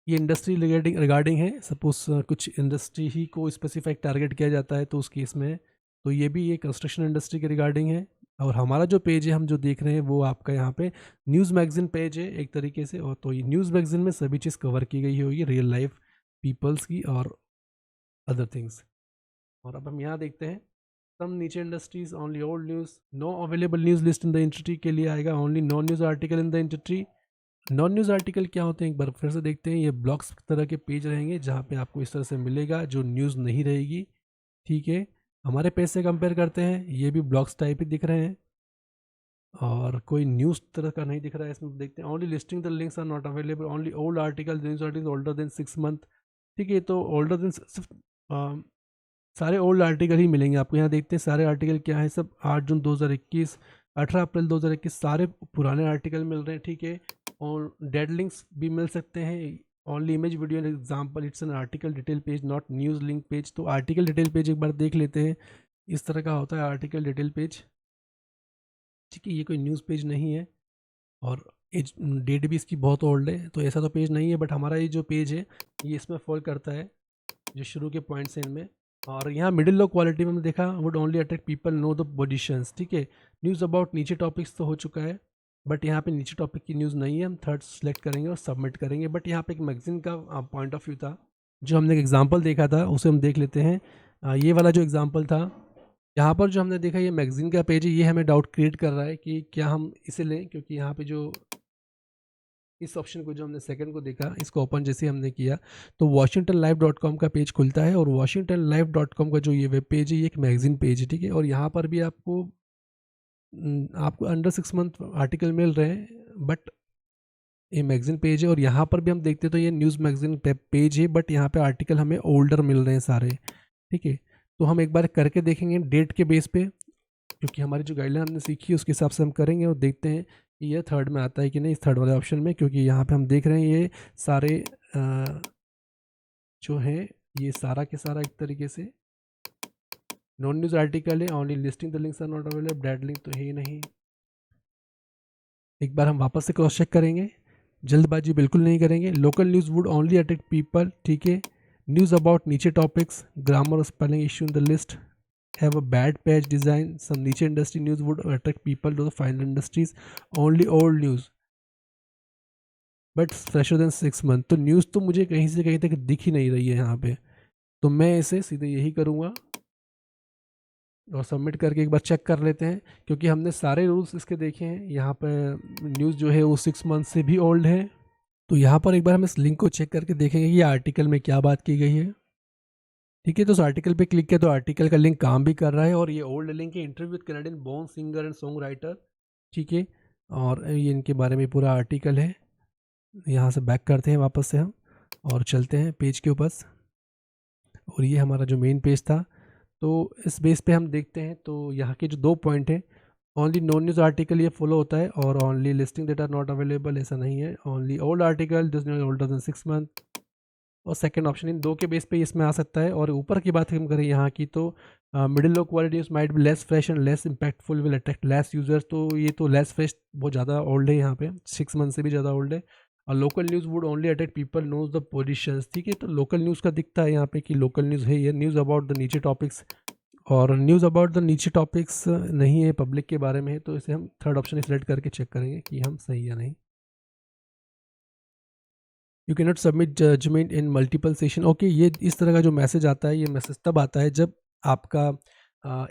ये इंडस्ट्री रिगार्डिंग है, सपोज कुछ इंडस्ट्री ही को स्पेसिफाइक टारगेट किया जाता है तो उस केस में, तो ये भी ये कंस्ट्रक्शन इंडस्ट्री के रिगार्डिंग है। और हमारा जो पेज है हम जो देख रहे हैं वो आपका यहाँ पे न्यूज़ मैगजीन पेज है एक तरीके से, और तो ये न्यूज़ मैगजीन में सभी चीज़ कवर की गई होगी, रियल लाइफ पीपल्स की और अदर थिंग्स। और अब हम यहाँ देखते हैं सम नीचे industries only old news, no available news list in the industry के लिए आएगा, only non news article in the industry. Non news article क्या होते हैं एक बार फिर से देखते हैं, ये ब्लॉग्स तरह के पेज रहेंगे जहाँ पे आपको इस तरह से मिलेगा जो न्यूज़ नहीं रहेगी। ठीक है, हमारे पेज से कंपेयर करते हैं, ये भी ब्लॉग्स टाइप ही दिख रहे हैं और कोई न्यूज़ तरह का नहीं दिख रहा है इसमें। देखते हैं only listing the links are not available, only old article, news article older than 6 month. ठीक है, तो ओल्डर देन सिर्फ सारे ओल्ड आर्टिकल ही मिलेंगे आपको। यहाँ देखते हैं सारे आर्टिकल क्या है, सब 8 जून 2021, 18 अप्रैल 2021, सारे पुराने आर्टिकल मिल रहे हैं। ठीक है, और डेड लिंक्स भी मिल सकते हैं, only image video and example, it's an article detail page not news link page. तो आर्टिकल डिटेल पेज एक बार देख लेते हैं, इस तरह का होता है आर्टिकल डिटेल पेज। ठीक है, ये कोई न्यूज़ पेज नहीं है और एज डेट भी इसकी बहुत ओल्ड है, तो ऐसा तो पेज नहीं है, बट हमारा ये जो पेज है ये इसमें फॉल करता है जो शुरू के पॉइंट्स हैं इनमें। और यहाँ मिडिल लो क्वालिटी में हमने देखा would only attract people know the positions. ठीक है, न्यूज़ अबाउट नीचे टॉपिक्स तो हो चुका है, बट यहाँ पे नीचे टॉपिक की न्यूज़ नहीं है। हम थर्ड सेलेक्ट करेंगे और सबमिट करेंगे, बट यहाँ पे एक मैगजीन का पॉइंट ऑफ व्यू था, जो हमने एक एग्जाम्पल देखा था उसे हम देख लेते हैं। ये वाला जो एग्जाम्पल था, यहाँ पर जो हमने देखा ये मैगजीन का पेज है, ये हमें डाउट क्रिएट कर रहा है कि क्या हम इसे लें, क्योंकि यहाँ पे जो इस ऑप्शन को जो हमने सेकंड को देखा, इसको ओपन जैसे हमने किया तो washingtonlive.com का पेज खुलता है, और washingtonlive.com का जो ये वेब पेज है ये एक मैगजीन पेज है। ठीक है, और यहाँ पर भी आपको अंडर 6 मंथ आर्टिकल मिल रहे हैं, बट ये मैगजीन पेज है। और यहाँ पर भी हम देखते हैं तो ये न्यूज़ मैगजीन पेज है, बट यहाँ पे आर्टिकल हमें ओल्डर मिल रहे हैं सारे। ठीक है, तो हम एक बार करके देखेंगे डेट के बेस पे, क्योंकि हमारी जो गाइडलाइन हमने सीखी है उसके हिसाब से हम करेंगे और देखते हैं कि ये थर्ड में आता है कि नहीं, इस थर्ड वाले ऑप्शन में, क्योंकि यहाँ पे हम देख रहे हैं ये सारे जो हैं ये सारा के सारा एक तरीके से नॉन न्यूज़ आर्टिकल है, only listing the links are not available, dead link तो है ही नहीं। एक बार हम वापस से क्रॉस चेक करेंगे, जल्दबाजी बिल्कुल नहीं करेंगे। Local news would only attract people. ठीक है, news about niche topics, grammar और spelling issue in the list, have a bad page design. Some niche industry news would attract people to the final industries. Only old news but fresher than 6 month. तो news तो मुझे कहीं से कहीं तक दिख ही नहीं रही है यहाँ पे, तो मैं इसे सीधे यही करूँगा और सबमिट करके एक बार चेक कर लेते हैं, क्योंकि हमने सारे रूल्स इसके देखे हैं. यहाँ पे न्यूज़ जो है वो 6 मंथ से भी ओल्ड है. तो यहाँ पर एक बार हम इस लिंक को चेक करके देखेंगे कि ये आर्टिकल में क्या बात की गई है. ठीक है, तो उस आर्टिकल पे क्लिक किया तो आर्टिकल का लिंक काम भी कर रहा है और ये ओल्ड लिंक है, interview with Canadian born singer and song writer. ठीक है, और ये इनके बारे में पूरा आर्टिकल है. यहाँ से बैक करते हैं वापस से हम और चलते हैं पेज के ऊपर, और ये हमारा जो मेन पेज था. तो इस बेस पे हम देखते हैं तो यहाँ के जो 2 पॉइंट हैं, ओनली नॉन न्यूज़ आर्टिकल ये फॉलो होता है और only listing that are not available ऐसा नहीं है. Only old article this older than 6 month, और सेकंड ऑप्शन इन 2 के बेस पे इसमें आ सकता है. और ऊपर की बात हम करें यहाँ की तो middle low quality news might be less fresh and less impactful, will attract less users. तो ये तो लेस फ्रेश बहुत ज़्यादा ओल्ड है, यहाँ पे 6 मंथ से भी ज़्यादा ओल्ड है. और local news would only attract people knows the positions. ठीक है, तो लोकल न्यूज़ का दिखता है यहाँ पे कि लोकल न्यूज़ है ये, न्यूज़ अबाउट द नीचे टॉपिक्स, और न्यूज़ अबाउट द नीचे टॉपिक्स नहीं है, पब्लिक के बारे में है. तो इसे हम थर्ड ऑप्शन सिलेक्ट करके चेक करेंगे कि हम सही या नहीं. You can not submit judgement in multiple session. Okay, ये इस तरह का जो मैसेज आता है, ये मैसेज तब आता है जब आपका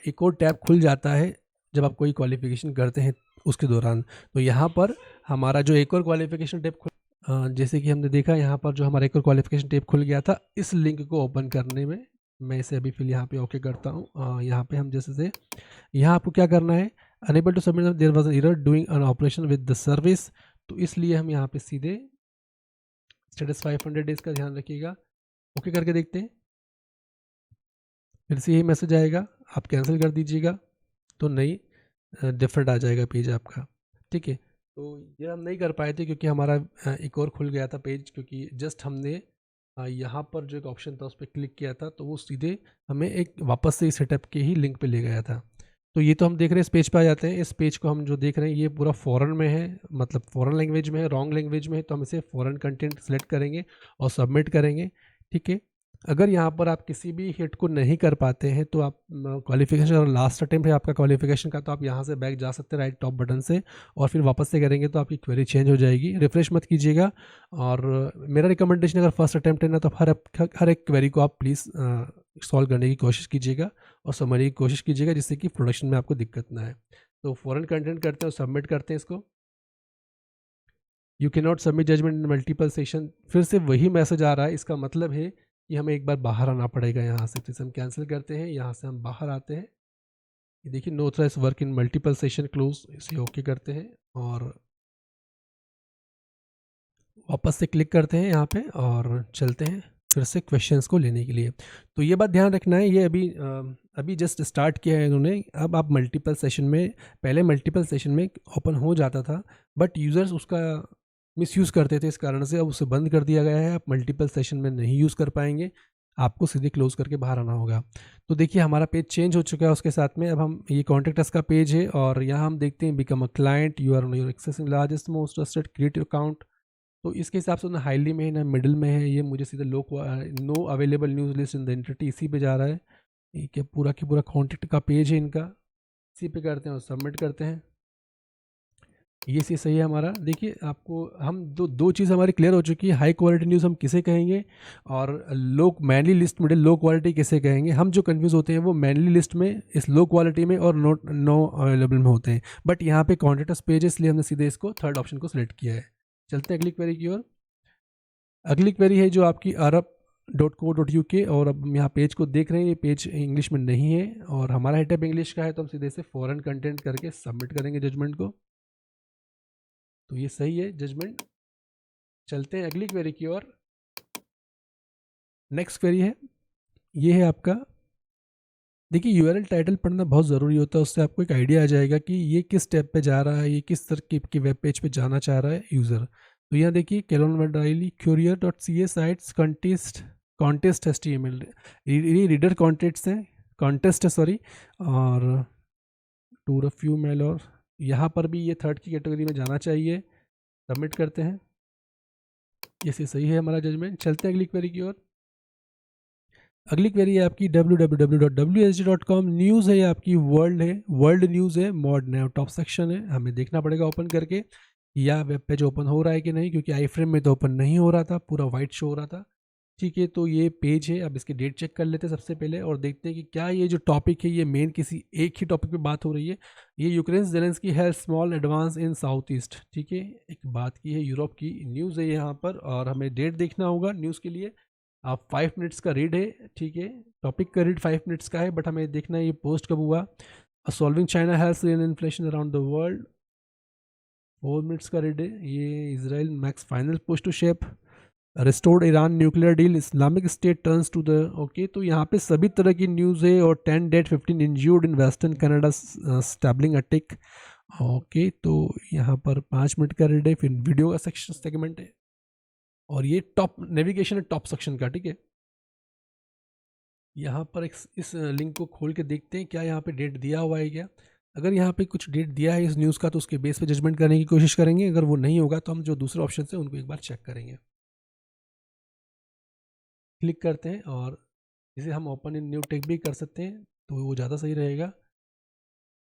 एक और टैब खुल जाता है जब आप कोई क्वालिफिकेशन करते हैं उसके दौरान. तो यहाँ पर हमारा जो एक और क्वालिफिकेशन टैब जैसे कि हमने देखा यहाँ पर जो हमारा एक और क्वालिफिकेशन टैब खुल गया था इस लिंक को ओपन करने में. मैं इसे अभी फिर यहाँ पे ओके करता हूँ. यहाँ पे हम जैसे से यहाँ आपको क्या करना है, unable to submit there was an error doing an operation with the service. तो इसलिए हम यहाँ पे सीधे स्टेटस 500 डेज का ध्यान रखिएगा. ओके करके देखते हैं, फिर से यही मैसेज आएगा, आप कैंसिल कर दीजिएगा तो नहीं डिफरेंट आ जाएगा पेज आपका. ठीक है, तो ये हम नहीं कर पाए थे क्योंकि हमारा एक और खुल गया था पेज, क्योंकि जस्ट हमने यहाँ पर जो एक ऑप्शन था उस पर क्लिक किया था तो वो सीधे हमें एक वापस से सेटअप के ही लिंक पे ले गया था. तो ये तो हम देख रहे हैं, इस पेज पे आ जाते हैं. इस पेज को हम जो देख रहे हैं ये पूरा फॉरेन में है, मतलब फॉरेन लैंग्वेज में है, रॉन्ग लैंग्वेज में है. तो हम इसे फॉरेन कंटेंट सेलेक्ट करेंगे और सबमिट करेंगे. ठीक है, अगर यहाँ पर आप किसी भी हिट को नहीं कर पाते हैं तो आप क्वालिफिकेशन, अगर लास्ट अटेम्प्ट है आपका क्वालिफिकेशन का तो आप यहाँ से बैक जा सकते हैं राइट टॉप बटन से, और फिर वापस से करेंगे तो आपकी क्वेरी चेंज हो जाएगी. रिफ्रेश मत कीजिएगा. और मेरा रिकमेंडेशन, अगर फर्स्ट अटेम्प्ट है ना तो हर एक क्वेरी को आप प्लीज़ सॉल्व करने की कोशिश कीजिएगा और समझने की कोशिश कीजिएगा, जिससे कि प्रोडक्शन में आपको दिक्कत ना है. तो फॉरेन कंटेंट करते हैं और सबमिट करते हैं इसको. You can not submit judgement in multiple session. फिर से वही मैसेज आ रहा है, इसका मतलब है कि हमें एक बार बाहर आना पड़ेगा यहाँ से. तो इसे हम कैंसिल करते हैं, यहाँ से हम बाहर आते हैं. ये देखिए, no threads work in multiple session close, इसे ओके करते हैं और वापस से क्लिक करते हैं यहाँ पे और चलते हैं फिर से क्वेश्चंस को लेने के लिए. तो ये बात ध्यान रखना है, ये अभी जस्ट स्टार्ट किया है इन्होंने. अब आप मल्टीपल सेशन में, पहले मल्टीपल सेशन में ओपन हो जाता था बट यूज़र्स उसका मिसयूज़ करते थे, इस कारण से अब उसे बंद कर दिया गया है. आप मल्टीपल सेशन में नहीं यूज़ कर पाएंगे, आपको सीधे क्लोज करके बाहर आना होगा. तो देखिए हमारा पेज चेंज हो चुका है उसके साथ में. अब हम, ये कॉन्टैक्ट अस का पेज है और यहाँ हम देखते हैं become a client, you are your accessing largest most trusted, create your account. तो इसके हिसाब से ना हाईली में है ना मिडिल में है. ये मुझे सीधे no available news list in the entity, इसी पे जा रहा है. ये क्या पूरा की पूरा कॉन्टैक्ट का पेज है इनका, इसी पे करते हैं और सबमिट करते हैं. ये सी सही है हमारा. देखिए आपको हम दो चीज़ हमारी क्लियर हो चुकी है. हाई क्वालिटी न्यूज़ हम किसे कहेंगे और low mainly list middle low quality किसे कहेंगे. हम जो कंफ्यूज होते हैं वो मैनली लिस्ट में, इस लो क्वालिटी में और नो अवेलेबल में होते हैं. बट यहाँ पे कॉन्टैक्ट पेज है इसलिए हमने सीधे इसको थर्ड ऑप्शन को सिलेक्ट किया है. चलते हैं अगली क्वेरी की ओर. अगली क्वेरी है जो आपकी arab.co.uk, और अब हम यहाँ पेज को देख रहे हैं, ये पेज इंग्लिश में नहीं है और हमारा हेडअप इंग्लिश का है. तो हम सीधे से फॉरेन कंटेंट करके सबमिट करेंगे जजमेंट को. तो ये सही है जजमेंट. चलते हैं अगली क्वेरी की ओर. नेक्स्ट क्वेरी है, ये है आपका, देखिए यूआरएल टाइटल पढ़ना बहुत ज़रूरी होता है, उससे आपको एक आइडिया आ जाएगा कि ये किस स्टेप पे जा रहा है, ये किस तरह की वेब पेज पे जाना चाह रहा है यूज़र. तो यहाँ देखिए, कैलोन वडाइली क्यूरियर.ca साइट्स कॉन्टेस्ट HTML, ये रीडर कॉन्टेस्ट है सॉरी, और टू फ्यू मेल, और यहाँ पर भी ये थर्ड की कैटेगरी में जाना चाहिए. सबमिट करते हैं. ये सही है हमारा जजमेंट. चलते हैं अगली क्वेरी की ओर. अगली क्वेरी है आपकी www.wsg.com। न्यूज़ है, ये आपकी वर्ल्ड है, वर्ल्ड न्यूज़ है, मॉड नैव टॉप सेक्शन है। हमें देखना पड़ेगा ओपन करके या वेब पेज ओपन हो रहा है कि नहीं, क्योंकि आई फ्रेम में तो ओपन नहीं हो रहा था, पूरा वाइट शो हो रहा था। ठीक है, तो ये पेज है। अब इसकी डेट चेक कर लेते हैं सबसे पहले और देखते हैं कि क्या ये जो टॉपिक है ये मेन किसी एक ही टॉपिक पे बात हो रही है। ये Ukraine Zelensky has small advance in south east. ठीक है, एक बात की है, यूरोप की न्यूज़ है यहाँ पर और हमें डेट देखना होगा न्यूज़ के लिए। आप 5 मिनट्स का रीड है। ठीक है, टॉपिक का रीड 5 मिनट्स का है, बट हमें देखना है ये पोस्ट कब हुआ। Solving China health real inflation around the world, 4 minutes का रीड है। ये Israel makes final push to shape, restored Iran nuclear deal, Islamic State turns to the. Okay, तो यहाँ पे सभी तरह की न्यूज़ है। और 10 dead 15 injured in western Canada stabbing attack. Okay, तो यहाँ पर 5 मिनट का रीड है, फिर वीडियो का सेक्शन सेगमेंट है और ये टॉप नेविगेशन है टॉप सेक्शन का। ठीक है, यहाँ पर इस लिंक को खोल के देखते हैं क्या यहाँ पे डेट दिया हुआ है क्या। अगर यहाँ पे कुछ डेट दिया है इस न्यूज़ का तो उसके बेस पे जजमेंट करने की कोशिश करेंगे। अगर वो नहीं होगा तो हम जो दूसरे ऑप्शन है उनको एक बार चेक करेंगे। क्लिक करते हैं और इसे हम ओपन इन न्यू टेक भी कर सकते हैं, तो वो ज़्यादा सही रहेगा।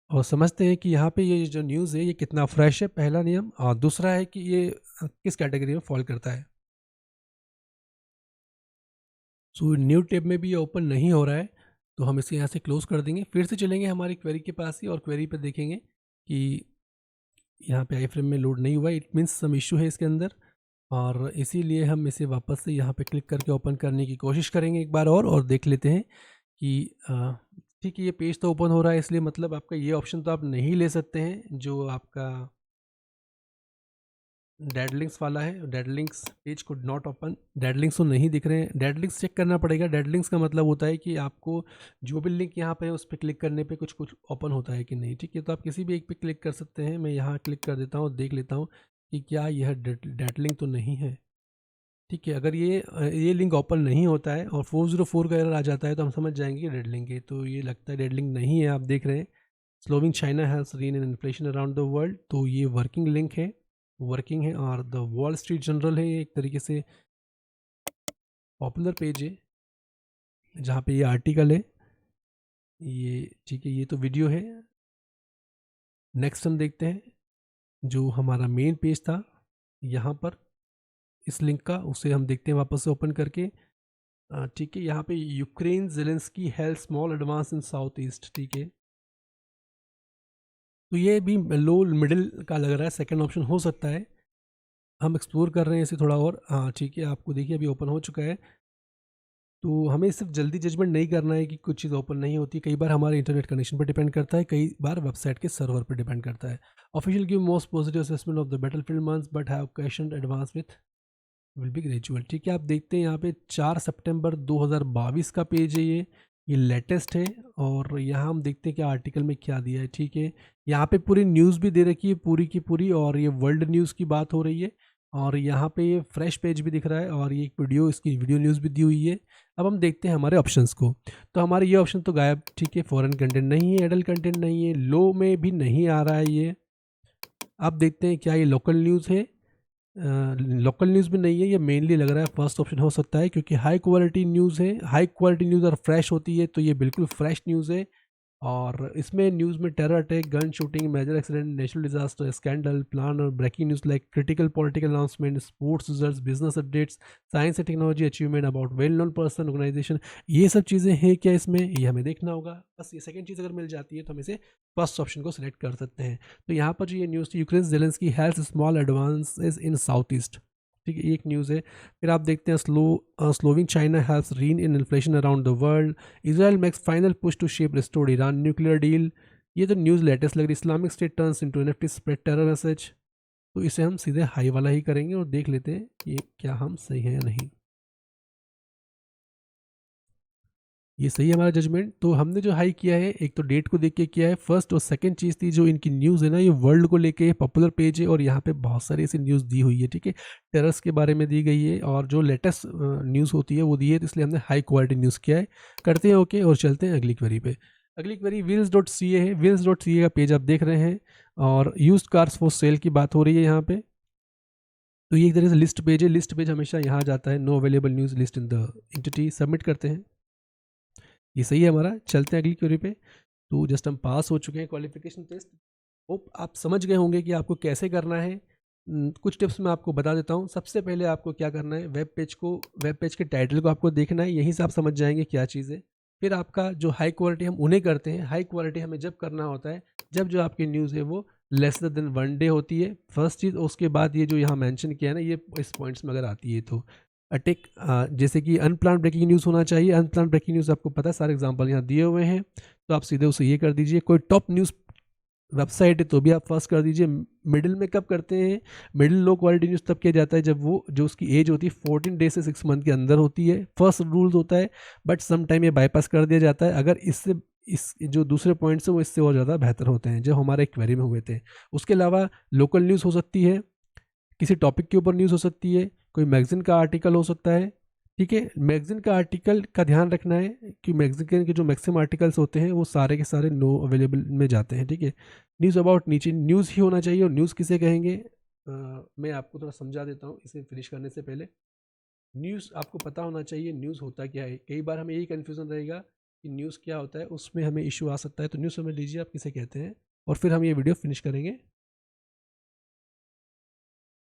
और समझते हैं कि यहाँ पे ये जो न्यूज़ है ये कितना फ्रेश है, पहला नियम। और दूसरा है कि ये किस कैटेगरी में फॉल करता है। सो न्यू टैब में भी ये ओपन नहीं हो रहा है, तो हम इसे यहाँ से क्लोज कर देंगे। फिर से चलेंगे हमारी क्वेरी के पास ही और क्वेरी पर देखेंगे कि यहाँ पे आई फ्रेम में लोड नहीं हुआ, इट मीन्स सम इशू है इसके अंदर। और इसीलिए हम इसे वापस से यहाँ पे क्लिक करके ओपन करने की कोशिश करेंगे एक बार और देख लेते हैं कि ठीक है, ये पेज तो ओपन हो रहा है, इसलिए मतलब आपका ये ऑप्शन तो आप नहीं ले सकते हैं जो आपका डेड लिंक्स वाला है। Dead links page could not open, dead links तो नहीं दिख रहे हैं। डेड लिंक्स चेक करना पड़ेगा। डेड लिंक्स का मतलब होता है कि आपको जो भी लिंक यहाँ पे है उस पर क्लिक करने पे कुछ कुछ ओपन होता है कि नहीं। ठीक है, तो आप किसी भी एक पे क्लिक कर सकते हैं। मैं यहाँ क्लिक कर देता हूँ, देख लेता हूँ कि क्या यह डेड लिंक तो नहीं है। ठीक है, अगर ये लिंक ओपन नहीं होता है और 404 का एरर आ जाता है तो हम समझ जाएंगे कि डेड लिंक है। तो ये लगता है डेड लिंक नहीं है। आप देख रहे हैं slowing China has reined in inflation around the world, तो ये वर्किंग लिंक है, वर्किंग है। और द वॉल स्ट्रीट जनरल है, ये एक तरीके से पॉपुलर पेज है जहाँ पे ये आर्टिकल है ये। ठीक है, ये तो वीडियो है। नेक्स्ट हम देखते हैं जो हमारा मेन पेज था यहाँ पर इस लिंक का, उसे हम देखते हैं वापस से ओपन करके। ठीक है, यहाँ पे Ukraine Zelensky health small advance in south east. ठीक है, तो ये भी लो मिडिल का लग रहा है, सेकंड ऑप्शन हो सकता है। हम एक्सप्लोर कर रहे हैं इसे थोड़ा और। हाँ ठीक है, आपको देखिए अभी ओपन हो चुका है। तो हमें सिर्फ जल्दी जजमेंट नहीं करना है कि कुछ चीज़ ओपन नहीं होती। कई बार हमारे इंटरनेट कनेक्शन पर डिपेंड करता है, कई बार वेबसाइट के सर्वर पर डिपेंड करता है। Official give most positive assessment of the battlefield months but have question advance with will be gradual. ठीक है, आप देखते हैं यहाँ पे 4 सितंबर 2022 का पेज है ये लेटेस्ट है। और यहाँ हम देखते हैं कि आर्टिकल में क्या दिया है। ठीक है, यहाँ पे पूरी न्यूज़ भी दे रखी है पूरी की पूरी, और ये वर्ल्ड न्यूज़ की बात हो रही है। और यहाँ पे ये फ्रेश पेज भी दिख रहा है और ये एक वीडियो, इसकी वीडियो न्यूज़ भी दी हुई है। अब हम देखते हैं हमारे ऑप्शंस को, तो हमारे ये ऑप्शन तो गायब। ठीक है, फॉरेन कंटेंट नहीं है, एडल्ट कंटेंट नहीं है, लो में भी नहीं आ रहा है ये। अब देखते हैं क्या ये लोकल न्यूज़ है। लोकल न्यूज़ भी नहीं है, ये मेनली लग रहा है फर्स्ट ऑप्शन हो सकता है, क्योंकि हाई क्वालिटी न्यूज़ है। हाई क्वालिटी न्यूज़ और फ्रेश होती है, तो ये बिल्कुल फ्रेश न्यूज़ है। और इसमें न्यूज़ में terror attack, gun shooting, major accident, natural disaster, scandal, plan और breaking news like critical political announcement, sports results, business updates, science and technology achievement about well known person organisation, ये सब चीज़ें हैं क्या इसमें, ये हमें देखना होगा। बस ये सेकंड चीज़ अगर मिल जाती है तो हम इसे फर्स्ट ऑप्शन को सिलेक्ट कर सकते हैं। तो यहाँ पर जो ये न्यूज़ थी, Ukraine Zelensky has small advances in south east. ठीक है, एक न्यूज़ है। फिर आप देखते हैं slowing China has reined in inflation around the world, Israel makes final push to shape restored Iran nuclear deal. ये तो न्यूज़ लेटेस्ट लग रही है। Islamic State turns into NFT spread terror message. तो इसे हम सीधे हाई वाला ही करेंगे और देख लेते हैं कि क्या हम सही हैं या नहीं। ये सही है हमारा जजमेंट। तो हमने जो हाई किया है, एक तो डेट को देख के किया है फर्स्ट, और सेकंड चीज़ थी जो इनकी न्यूज़ है ना, ये वर्ल्ड को लेके पॉपुलर पेज है और यहाँ पे बहुत सारी ऐसी न्यूज़ दी हुई है। ठीक है, टेरर्स के बारे में दी गई है और जो लेटेस्ट न्यूज़ होती है वो दी है, तो इसलिए हमने हाई क्वालिटी न्यूज़ किया है। करते हैं ओके और चलते हैं अगली क्वेरी पे। अगली क्वेरी wheels.ca है। wheels.ca का पेज आप देख रहे हैं और यूज्ड कार्स फॉर सेल की बात हो रही है यहाँ पे। तो ये एक तरह से लिस्ट पेज है। लिस्ट पेज हमेशा यहाँ जाता है, no available news list in the entity. Submit करते हैं। ये सही है हमारा। चलते हैं अगली क्वेरी पे। तो जस्ट हम पास हो चुके हैं क्वालिफिकेशन टेस्ट। होप आप समझ गए होंगे कि आपको कैसे करना है। कुछ टिप्स मैं आपको बता देता हूँ। सबसे पहले आपको क्या करना है, वेब पेज के टाइटल को आपको देखना है, यहीं से आप समझ जाएंगे क्या चीज़ है। फिर आपका जो हाई क्वालिटी हम उन्हें करते हैं, हाई क्वालिटी हमें जब करना होता है जब जो आपकी न्यूज़ है वो लेस देन 1 डे होती है, फर्स्ट चीज़। उसके बाद ये जो यहाँ मेंशन किया है ना, ये इस पॉइंट्स में अगर आती है तो अटेक, जैसे कि अनप्लान ब्रेकिंग न्यूज़ होना चाहिए। अनप्लान ब्रेकिंग न्यूज़ आपको पता है, सारे एग्जांपल यहाँ दिए हुए हैं, तो आप सीधे उसे ये कर दीजिए। कोई टॉप न्यूज़ वेबसाइट है तो भी आप फर्स्ट कर दीजिए। मिडिल में कब करते हैं, मिडिल लो क्वालिटी न्यूज़ तब किया जाता है जब वो जो उसकी एज होती है 14 डे से 6 मंथ के अंदर होती है, फर्स्ट रूल होता है। बट सम टाइम ये बाईपास कर दिया जाता है अगर इससे इस जो दूसरे पॉइंट्स हैं वो इससे और ज़्यादा बेहतर होते हैं, जो हमारे क्वेरी में हुए थे। उसके अलावा लोकल न्यूज़ हो सकती है, किसी टॉपिक के ऊपर न्यूज़ हो सकती है, कोई मैगजीन का आर्टिकल हो सकता है। ठीक है, मैगजीन का आर्टिकल का ध्यान रखना है कि मैगजीन के जो मैक्सिमम आर्टिकल्स होते हैं वो सारे के सारे नो अवेलेबल में जाते हैं। ठीक है, न्यूज़ अबाउट नीचे न्यूज़ ही होना चाहिए। और न्यूज़ किसे कहेंगे, मैं आपको थोड़ा समझा देता हूँ इसे फिनिश करने से पहले। न्यूज़ आपको पता होना चाहिए न्यूज़ होता क्या है। कई बार हमें यही कन्फ्यूज़न रहेगा कि न्यूज़ क्या होता है, उसमें हमें इशू आ सकता है। तो न्यूज़ समझ लीजिए आप किसे कहते हैं, और फिर हम ये वीडियो फिनिश करेंगे।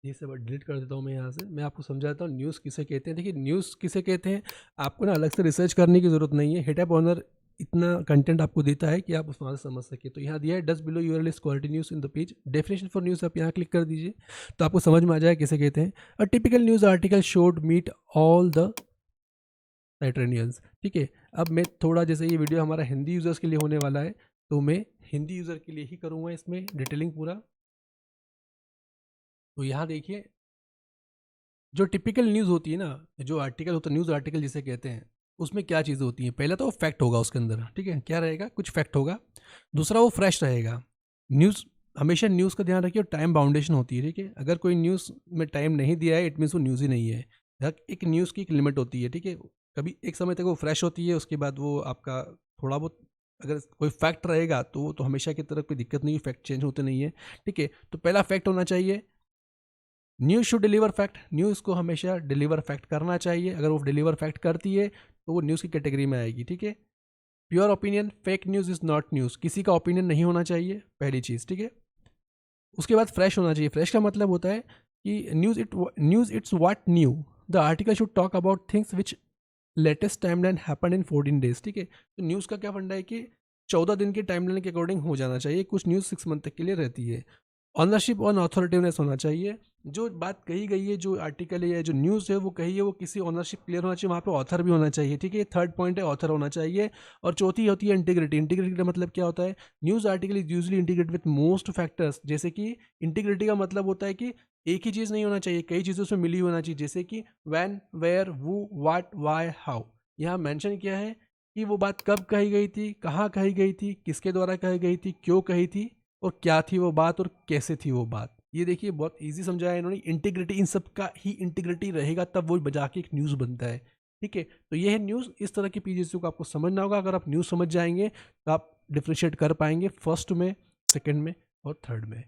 ये सब डिलीट कर देता हूँ मैं यहाँ से। मैं आपको समझाता हूँ न्यूज़ किसे कहते हैं। देखिए, न्यूज़ किसे कहते हैं, आपको ना अलग से रिसर्च करने की ज़रूरत नहीं है। हिटअप ऑनर इतना कंटेंट आपको देता है कि आप उसमें समझ सके। तो यहाँ दिया है dust below URL is quality news in the page, definition for news आप यहाँ क्लिक कर दीजिए तो आपको समझ में आ जाए किसे कहते हैं। A typical news article should meet all the criterions. ठीक है, अब मैं थोड़ा, जैसे ये वीडियो हमारा हिंदी यूज़र्स के लिए होने वाला है तो मैं हिंदी यूज़र के लिए ही करूँगा इसमें डिटेलिंग पूरा। तो यहाँ देखिए, जो टिपिकल न्यूज़ होती है ना, जो आर्टिकल होता है, न्यूज़ आर्टिकल जिसे कहते हैं, उसमें क्या चीज़ें होती हैं। पहला तो फैक्ट होगा उसके अंदर, ठीक है, क्या रहेगा, कुछ फैक्ट होगा। दूसरा वो फ्रेश रहेगा। न्यूज़, हमेशा न्यूज़ का ध्यान रखिए, टाइम बाउंडेशन होती है। ठीक है, अगर कोई न्यूज़ में टाइम नहीं दिया है इट मीन्स वो न्यूज़ ही नहीं है। एक न्यूज़ की एक लिमिट होती है। ठीक है, कभी एक समय तक वो फ्रेश होती है, उसके बाद वो आपका थोड़ा बहुत, अगर कोई फैक्ट रहेगा तो हमेशा की तरह कोई दिक्कत नहीं है, फैक्ट चेंज होते नहीं है। ठीक है, तो पहला फैक्ट होना चाहिए, news should deliver fact. News को हमेशा डिलीवर फैक्ट करना चाहिए। अगर वो डिलीवर फैक्ट करती है तो वो न्यूज़ की कैटेगरी में आएगी। ठीक है, pure opinion, fake news is not news. किसी का ओपिनियन नहीं होना चाहिए, पहली चीज़। ठीक है, उसके बाद फ्रेश होना चाहिए। फ्रेश का मतलब होता है कि news it's what new, the article should talk about things which latest timeline happen in 14 days. ठीक है, तो न्यूज़ का क्या फंडा है कि 14 दिन के टाइमलाइन के अकॉर्डिंग हो जाना चाहिए। कुछ न्यूज़ 6 मंथ तक के लिए रहती है। ऑनरशिप और अथॉरिटिवनेस होना चाहिए। जो बात कही गई है, जो आर्टिकल है या जो न्यूज़ है वो कही है, वो किसी ऑनरशिप क्लियर होना चाहिए, वहाँ पे ऑथर भी होना चाहिए। ठीक है, थर्ड पॉइंट है ऑथर होना चाहिए। और चौथी होती है इंटीग्रिटी। इंटीग्रिटी का मतलब क्या होता है, news article is usually integrate with most factors. जैसे कि इंटीग्रिटी का मतलब होता है कि एक ही चीज़ नहीं होना चाहिए, कई चीज़ें उसमें मिली होना चाहिए। जैसे कि when, where, who, what, why, how. यहाँ मेंशन किया है कि वो बात कब कही गई थी, कहाँ कही गई थी, किसके द्वारा कही गई थी, क्यों कही थी, और क्या थी वो बात, और कैसे थी वो बात। ये देखिए बहुत इजी समझाया इन्होंने। इंटीग्रिटी, इन सब का ही इंटीग्रिटी रहेगा तब वो बजा के एक न्यूज़ बनता है। ठीक है, तो ये है न्यूज़। इस तरह की पीजेस को आपको समझना होगा। अगर आप न्यूज़ समझ जाएंगे तो आप डिफ्रेंशिएट कर पाएंगे फर्स्ट में, सेकंड में और थर्ड में।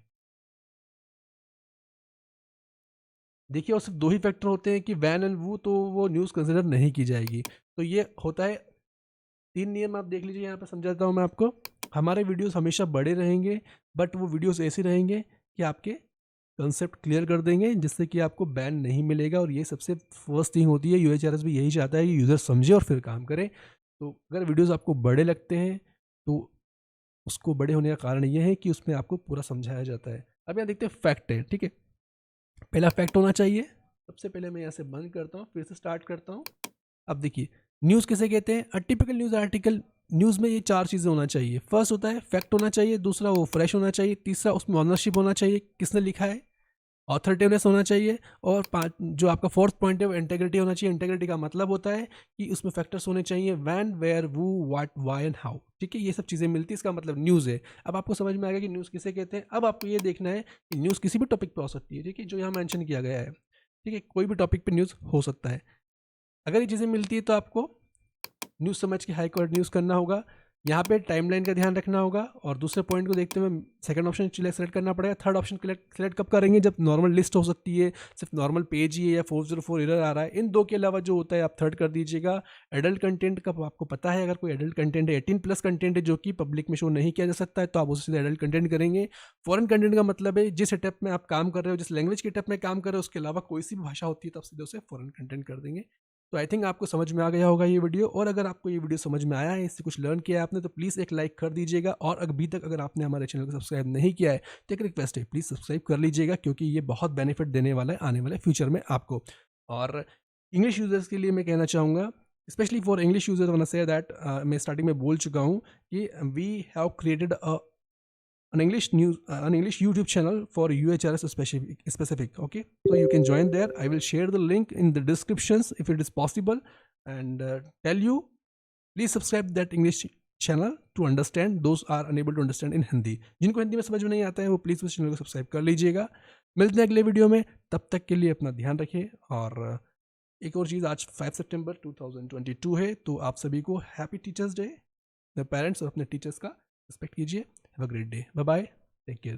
देखिए, और सिर्फ दो ही फैक्टर होते हैं कि वैन एंड वू, तो वो न्यूज़ कंसिडर नहीं की जाएगी। तो ये होता है 3 नियम। आप देख लीजिए, यहाँ पे समझाता हूँ मैं आपको। हमारे वीडियोस हमेशा बड़े रहेंगे, बट वो वीडियोस ऐसे रहेंगे कि आपके कंसेप्ट क्लियर कर देंगे, जिससे कि आपको बैन नहीं मिलेगा। और ये सबसे फर्स्ट थिंग होती है। यूएचआरएस भी यही चाहता है कि यूज़र समझे और फिर काम करे। तो अगर वीडियोस आपको बड़े लगते हैं तो उसको बड़े होने का कारण ये है कि उसमें आपको पूरा समझाया जाता है। अब यहाँ देखते हैं फैक्ट है। ठीक है, पहला फैक्ट होना चाहिए। सबसे पहले मैं यहाँ से बंद करता हूँ, फिर से स्टार्ट करता हूँ। अब देखिए, न्यूज़ किसे कहते हैं। A typical news article, news में ये 4 चीज़ें होना चाहिए। फर्स्ट होता है फैक्ट होना चाहिए, दूसरा वो फ्रेश होना चाहिए, तीसरा उसमें ऑनरशिप होना चाहिए, किसने लिखा है, ऑथोरिटिवनेस होना चाहिए, और पांच, जो आपका फोर्थ पॉइंट है वो इंटेग्रिटी होना चाहिए। इंटेग्रिटी का मतलब होता है कि उसमें फैक्टर्स होने चाहिए, when, where, who, what, why and how. ठीक है, ये सब चीज़ें मिलती है, इसका मतलब न्यूज़ है। अब आपको समझ में आएगा कि न्यूज़ किसे कहते हैं। अब आपको ये देखना है कि न्यूज़ किसी भी टॉपिक पे हो सकती है। ठीक है, जो यहाँ मेंशन किया गया है। ठीक है, कोई भी टॉपिक पे न्यूज़ हो सकता है। अगर ये चीज़ें मिलती है तो आपको न्यूज़ समझ के हाई क्वालिटी न्यूज़ करना होगा। यहाँ पे टाइमलाइन का ध्यान रखना होगा और दूसरे पॉइंट को देखते हुए सेकंड ऑप्शन सेलेक्ट करना पड़ेगा। थर्ड ऑप्शन सेलेक्ट कब करेंगे, जब नॉर्मल लिस्ट हो सकती है, सिर्फ नॉर्मल पेज ही है या 404 एरर आ रहा है। इन दो के अलावा जो होता है आप थर्ड कर दीजिएगा। एडल्ट कंटेंट का आपको पता है, अगर कोई एडल्ट कंटेंट है 18+ कंटेंट है जो कि पब्लिक में शो नहीं किया जा सकता है तो आप उसे सीधे एडल्ट कंटेंट करेंगे। फॉरेन कंटेंट का मतलब है जिस सेटअप में आप काम कर रहे हो, जिस लैंग्वेज के सेटअप में काम कर रहे हो उसके अलावा कोई सी भी भाषा होती है तो आप सीधे उसे फॉरेन कंटेंट कर देंगे। तो आई थिंक आपको समझ में आ गया होगा ये वीडियो, और अगर आपको ये वीडियो समझ में आया है, इससे कुछ लर्न किया है आपने, तो प्लीज़ एक लाइक कर दीजिएगा। और अभी तक अगर आपने हमारे चैनल को सब्सक्राइब नहीं किया है तो एक रिक्वेस्ट है, प्लीज़ सब्सक्राइब कर लीजिएगा क्योंकि ये बहुत बेनिफिट देने वाला है आने वाले फ्यूचर में आपको। और इंग्लिश यूजर्स के लिए मैं कहना चाहूँगा, स्पेशली फॉर इंग्लिश यूजर्स, वन से दैट मैं स्टार्टिंग में बोल चुका हूँ कि we have created an English YouTube channel for UHRS specific. Okay, so you can join there. I will share the link in the descriptions if it is possible, and tell you, please subscribe that English channel to understand those are unable to understand in Hindi. जिनको हिंदी में समझ में नहीं आता है वो please उस channel को सब्सक्राइब कर लीजिएगा। मिलते हैं अगले वीडियो में, तब तक के लिए अपना ध्यान रखिए। और एक और चीज़, आज 5 सितंबर 2022 है, तो आप सभी को हैप्पी टीचर्स डे। अपने पेरेंट्स और अपने टीचर्स का रिस्पेक्ट कीजिए। Have a great day. Bye bye, take care.